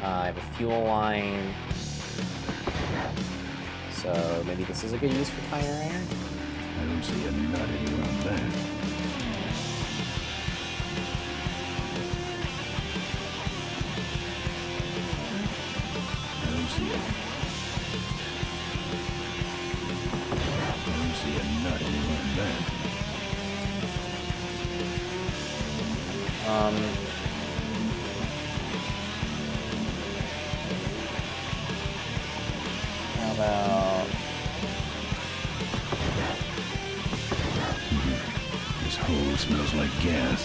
I have a fuel line. So maybe this is a good use for tire iron? I don't see a nut anywhere on that. I don't see a nut anywhere on that. How about... This hole smells like gas.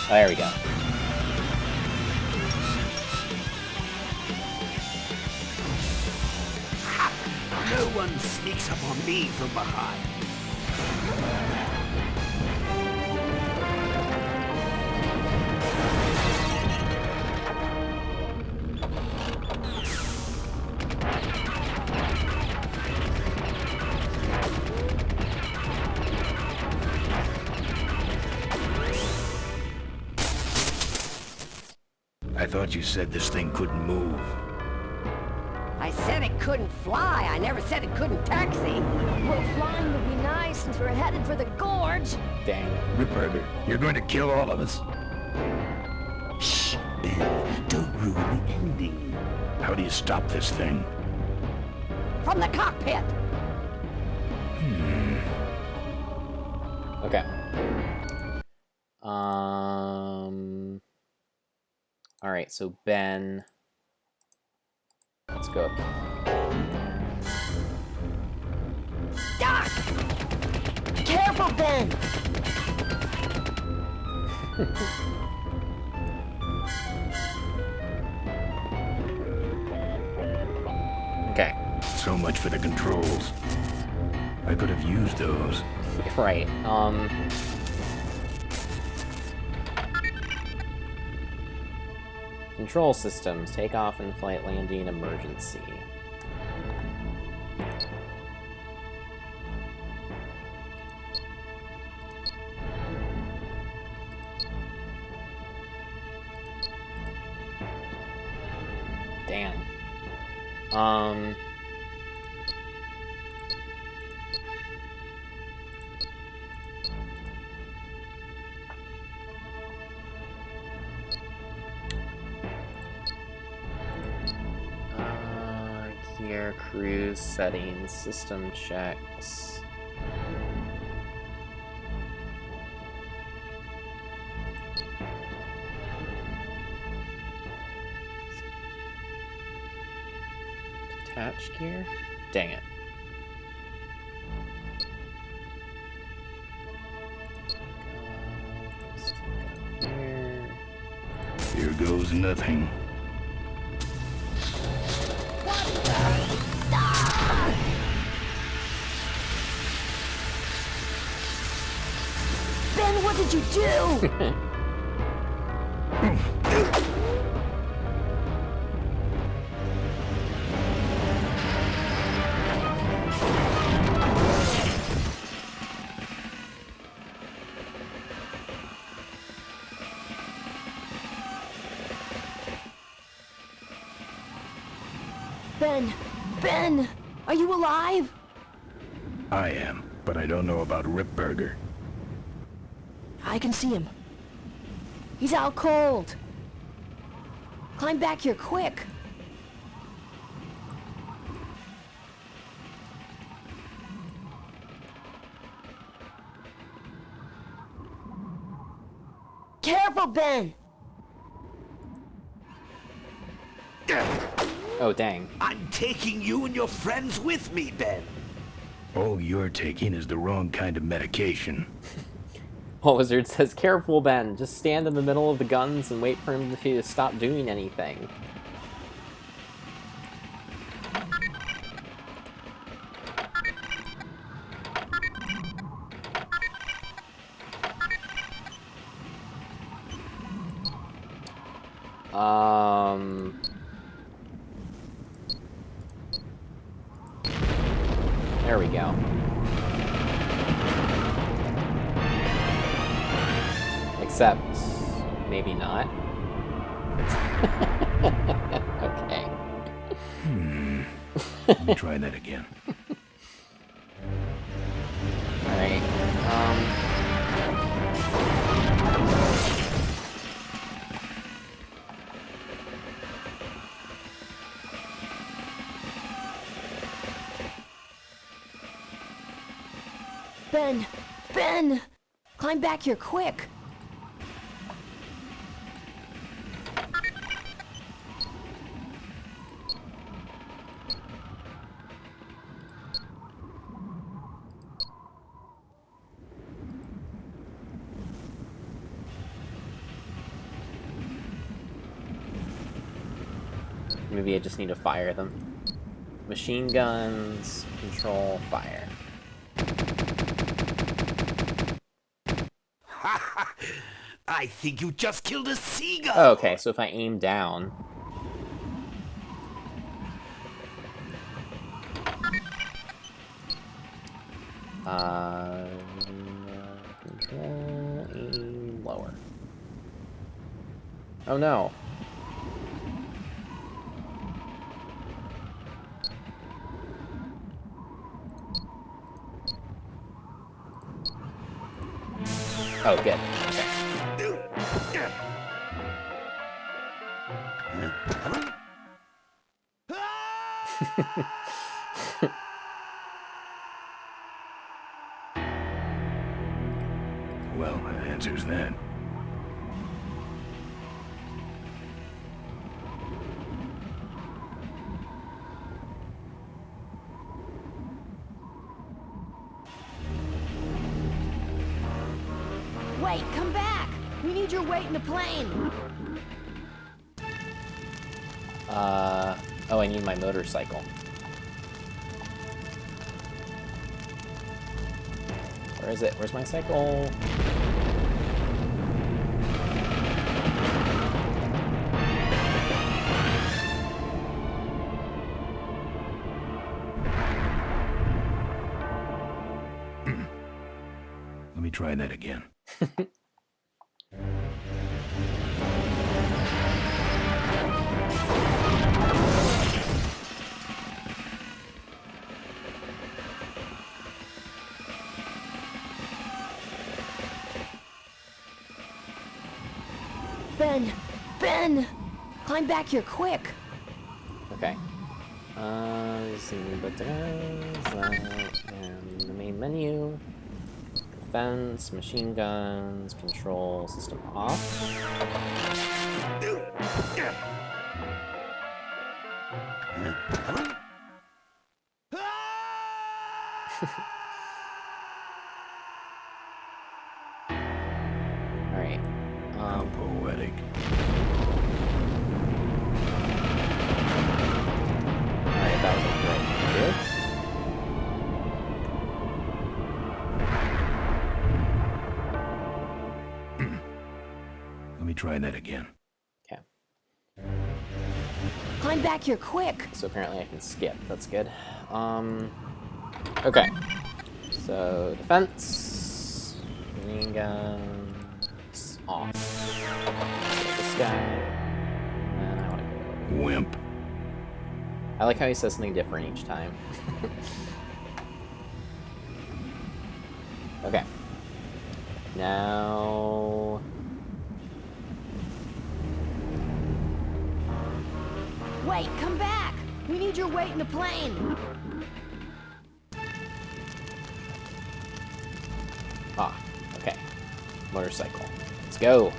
Oh, there we go. No one sneaks up on me from behind. I thought you said this thing couldn't move. I said it couldn't fly. I never said it couldn't taxi. Well, flying would be nice since we're headed for the gorge. Dang. Ripburger, you're going to kill all of us. Shh, Ben, don't ruin the ending. How do you stop this thing? From the cockpit. Okay. Alright, so Ben... Let's go. Doc! Careful, Ben! Okay. So much for the controls. I could have used those. Right, Control systems, takeoff and flight landing emergency. Damn. Gear, cruise, settings, system checks. Detach gear? Dang it. Here goes nothing. Ben, what did you do? Ben, are you alive? I am, but I don't know about Ripburger. I can see him. He's out cold. Climb back here quick. Careful, Ben! Oh, dang. I'm taking you and your friends with me, Ben. All you're taking is the wrong kind of medication. Well, Wizard says, careful, Ben. Just stand in the middle of the guns and wait for him to stop doing anything. There we go. Except, maybe not. Okay. Let me try that again. Alright, Ben! Ben! Climb back here, quick! maybe I just need to fire them. Machine guns, control, fire. I think you just killed a seagull. Oh, okay, so if I aim down... control, aim lower. Oh no. Oh, good. Okay. Well, that answers that. Wait, come back! We need your weight in the plane! Oh, I need my motorcycle. Where is it? Where's my cycle? Let me try that again. Ben! Ben! Climb back here, quick! Okay. See and the main menu. Defense, machine guns, control system off. Alright. How poetic. Alright, that was the right thing to do. Let me try that again. Okay. Climb back here, quick! So apparently I can skip. That's good. Okay. So, defense. Machine guns. Off. So this guy. And I want to go. Wimp. I like how he says something different each time. Okay. Now... Wait, come back! We need your weight in the plane! Ah, okay. Motorcycle. Let's go.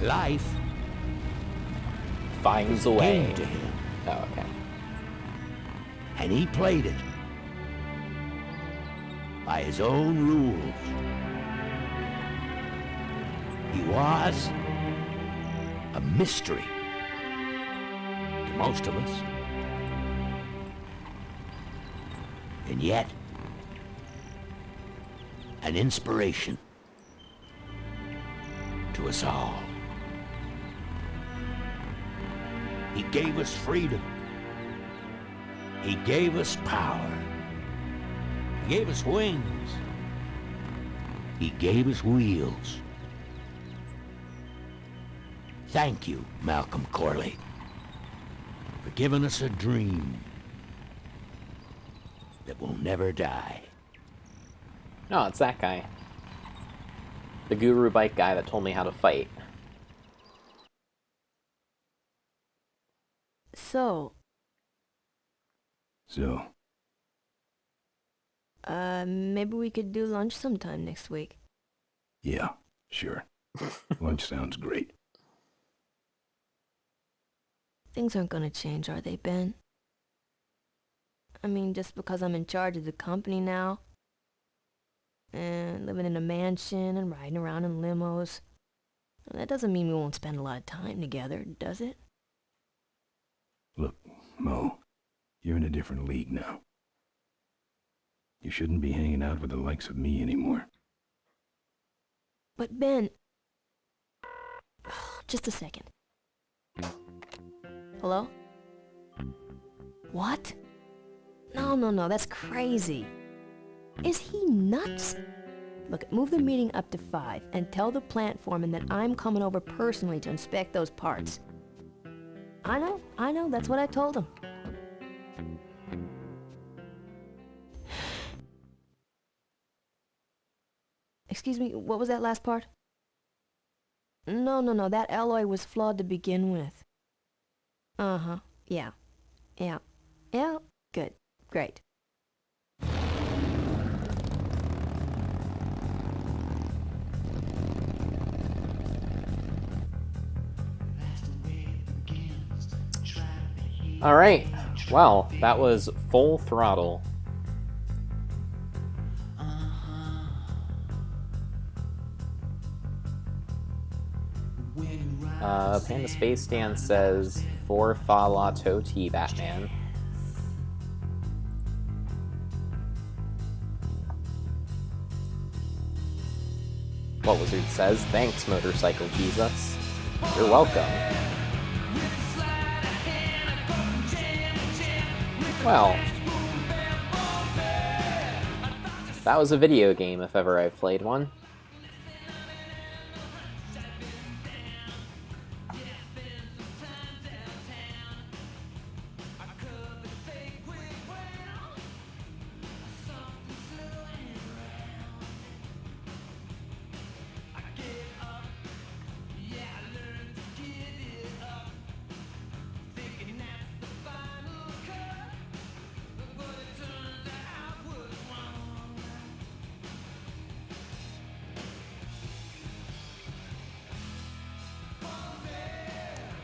Life Finds a came way. to him, Oh, okay. and he played it by his own rules. He was a mystery to most of us. And yet, an inspiration to us all. He gave us freedom. He gave us power. He gave us wings. He gave us wheels. Thank you, Malcolm Corley, for giving us a dream that will never die. No, it's that guy. The guru bike guy that told me how to fight. So, maybe we could do lunch sometime next week. Yeah, sure. Lunch sounds great. Things aren't gonna change, are they, Ben? I mean, just because I'm in charge of the company now, and living in a mansion and riding around in limos, that doesn't mean we won't spend a lot of time together, does it? Look, Mo, you're in a different league now. You shouldn't be hanging out with the likes of me anymore. But Ben... Just a second. Hello? What? No, that's crazy. Is he nuts? Look, move the meeting up to 5 and tell the plant foreman that I'm coming over personally to inspect those parts. I know, that's what I told him. Excuse me, what was that last part? No, that alloy was flawed to begin with. Uh-huh, yeah, good, great. Alright, well, that was Full Throttle. Panda Space Stan says, For fa la toti, Batman. What Wizard says, thanks, Motorcycle Jesus. You're welcome. Well, that was a video game if ever I've played one.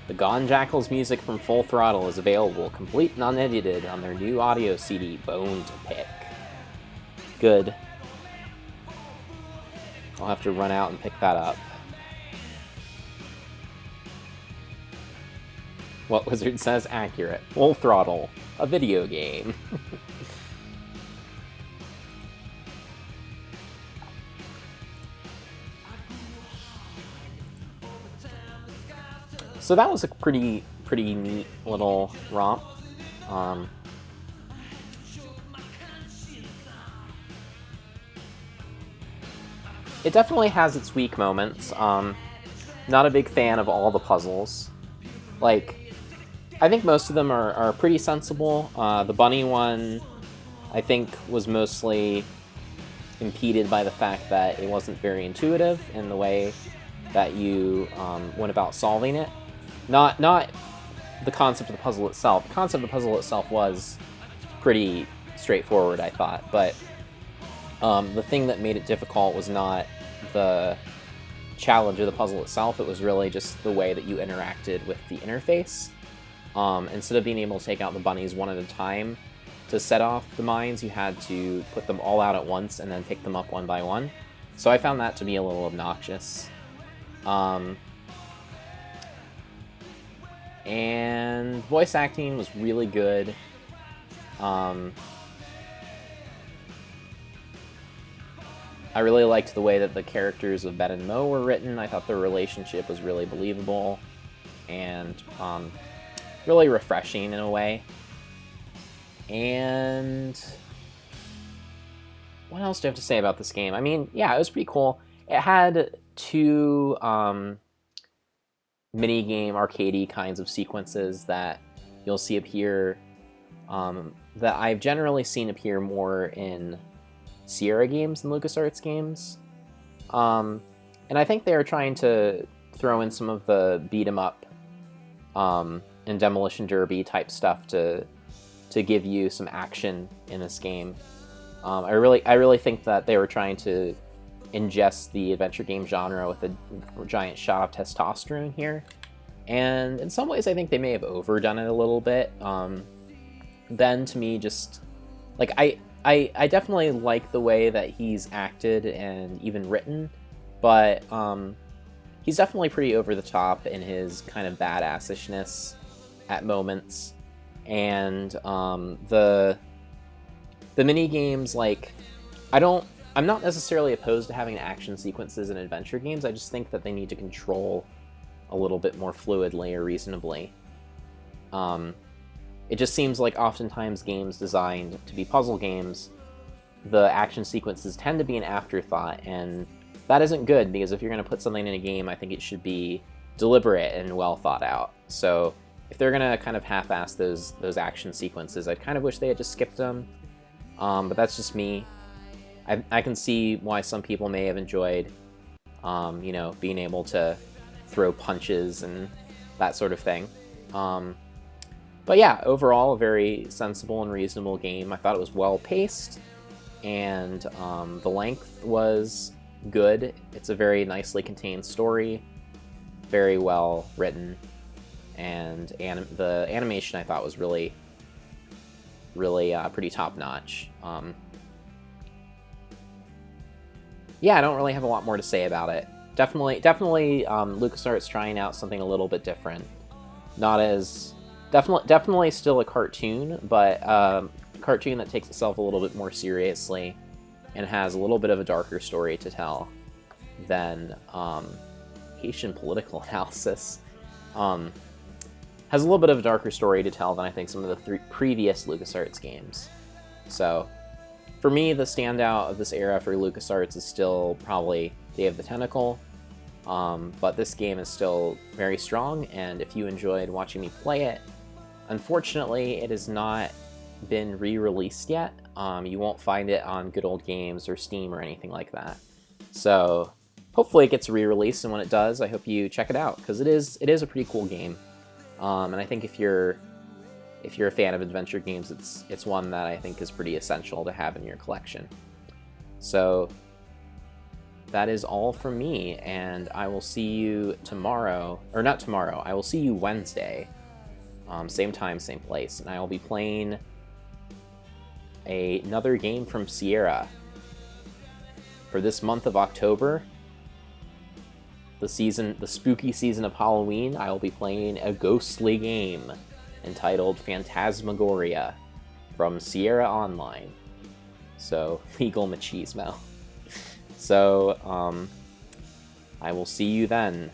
The Gone Jackals music from Full Throttle is available, complete and unedited, on their new audio CD, Bone to Pick. Good. I'll have to run out and pick that up. What Wizard says, accurate. Full Throttle, a video game. So that was a pretty neat little romp. It definitely has its weak moments. Not a big fan of all the puzzles. Like, I think most of them are pretty sensible. The bunny one, I think, was mostly impeded by the fact that it wasn't very intuitive in the way that you went about solving it. Not the concept of the puzzle itself. The concept of the puzzle itself was pretty straightforward, I thought, but the thing that made it difficult was not the challenge of the puzzle itself. It was really just the way that you interacted with the interface. Instead of being able to take out the bunnies one at a time to set off the mines, you had to put them all out at once and then pick them up one by one. So I found that to be a little obnoxious. And voice acting was really good. I really liked the way that the characters of Ben and Mo were written. I thought their relationship was really believable and really refreshing in a way. And what else do I have to say about this game? I mean, yeah, it was pretty cool. It had two mini-game arcadey kinds of sequences that you'll see appear, that I've generally seen appear more in Sierra games than LucasArts games. And I think they were trying to throw in some of the beat-em-up and Demolition Derby type stuff to give you some action in this game. I really think that they were trying to ingest the adventure game genre with a giant shot of testosterone here. And in some ways, I think they may have overdone it a little bit. Then, to me, just... like, I definitely like the way that he's acted and even written, but he's definitely pretty over the top in his kind of badassishness at moments. And the mini games, like, I'm not necessarily opposed to having action sequences in adventure games. I just think that they need to control a little bit more fluidly or reasonably. It just seems like oftentimes games designed to be puzzle games, the action sequences tend to be an afterthought, and that isn't good, because if you're going to put something in a game, I think it should be deliberate and well thought out. So if they're going to kind of half-ass those action sequences, I kind of wish they had just skipped them. But that's just me. I can see why some people may have enjoyed, you know, being able to throw punches and that sort of thing. But yeah, overall, a very sensible and reasonable game. I thought it was well-paced, and the length was good. It's a very nicely contained story, very well written, and the animation I thought was really pretty top-notch. Yeah, I don't really have a lot more to say about it. Definitely, LucasArts trying out something a little bit different. Not as... Definitely still a cartoon, but a cartoon that takes itself a little bit more seriously and has a little bit of a darker story to tell than Haitian political analysis. Has a little bit of a darker story to tell than I think some of the previous LucasArts games. So, for me, the standout of this era for LucasArts is still probably Day of the Tentacle. But this game is still very strong, and if you enjoyed watching me play it, unfortunately, it has not been re-released yet. You won't find it on Good Old Games or Steam or anything like that. So hopefully it gets re-released, and when it does, I hope you check it out, because it is a pretty cool game. And I think if you're a fan of adventure games, it's one that I think is pretty essential to have in your collection. So that is all from me, and I will see you tomorrow, or not tomorrow, I will see you Wednesday. Same time, same place, and I will be playing another game from Sierra. For this month of October, the spooky season of Halloween, I will be playing a ghostly game entitled Phantasmagoria from Sierra Online. So, legal machismo. So, I will see you then.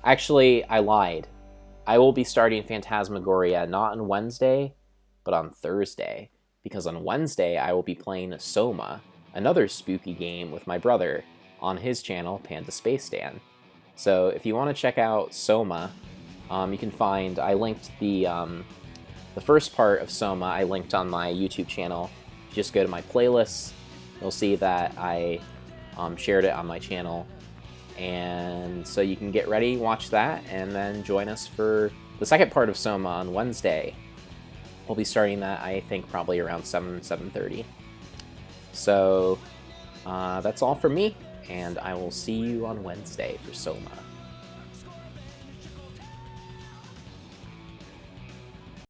Actually, I lied. I will be starting Phantasmagoria not on Wednesday, but on Thursday, because on Wednesday I will be playing Soma, another spooky game with my brother, on his channel, Panda Space Stan. So if you want to check out Soma, you can find, I linked the first part of Soma, I linked on my YouTube channel. If you just go to my playlists, you'll see that I shared it on my channel. And so you can get ready, watch that, and then join us for the second part of Soma on Wednesday. We'll be starting that, I think, probably around 7:30. So that's all from me, and I will see you on Wednesday for Soma.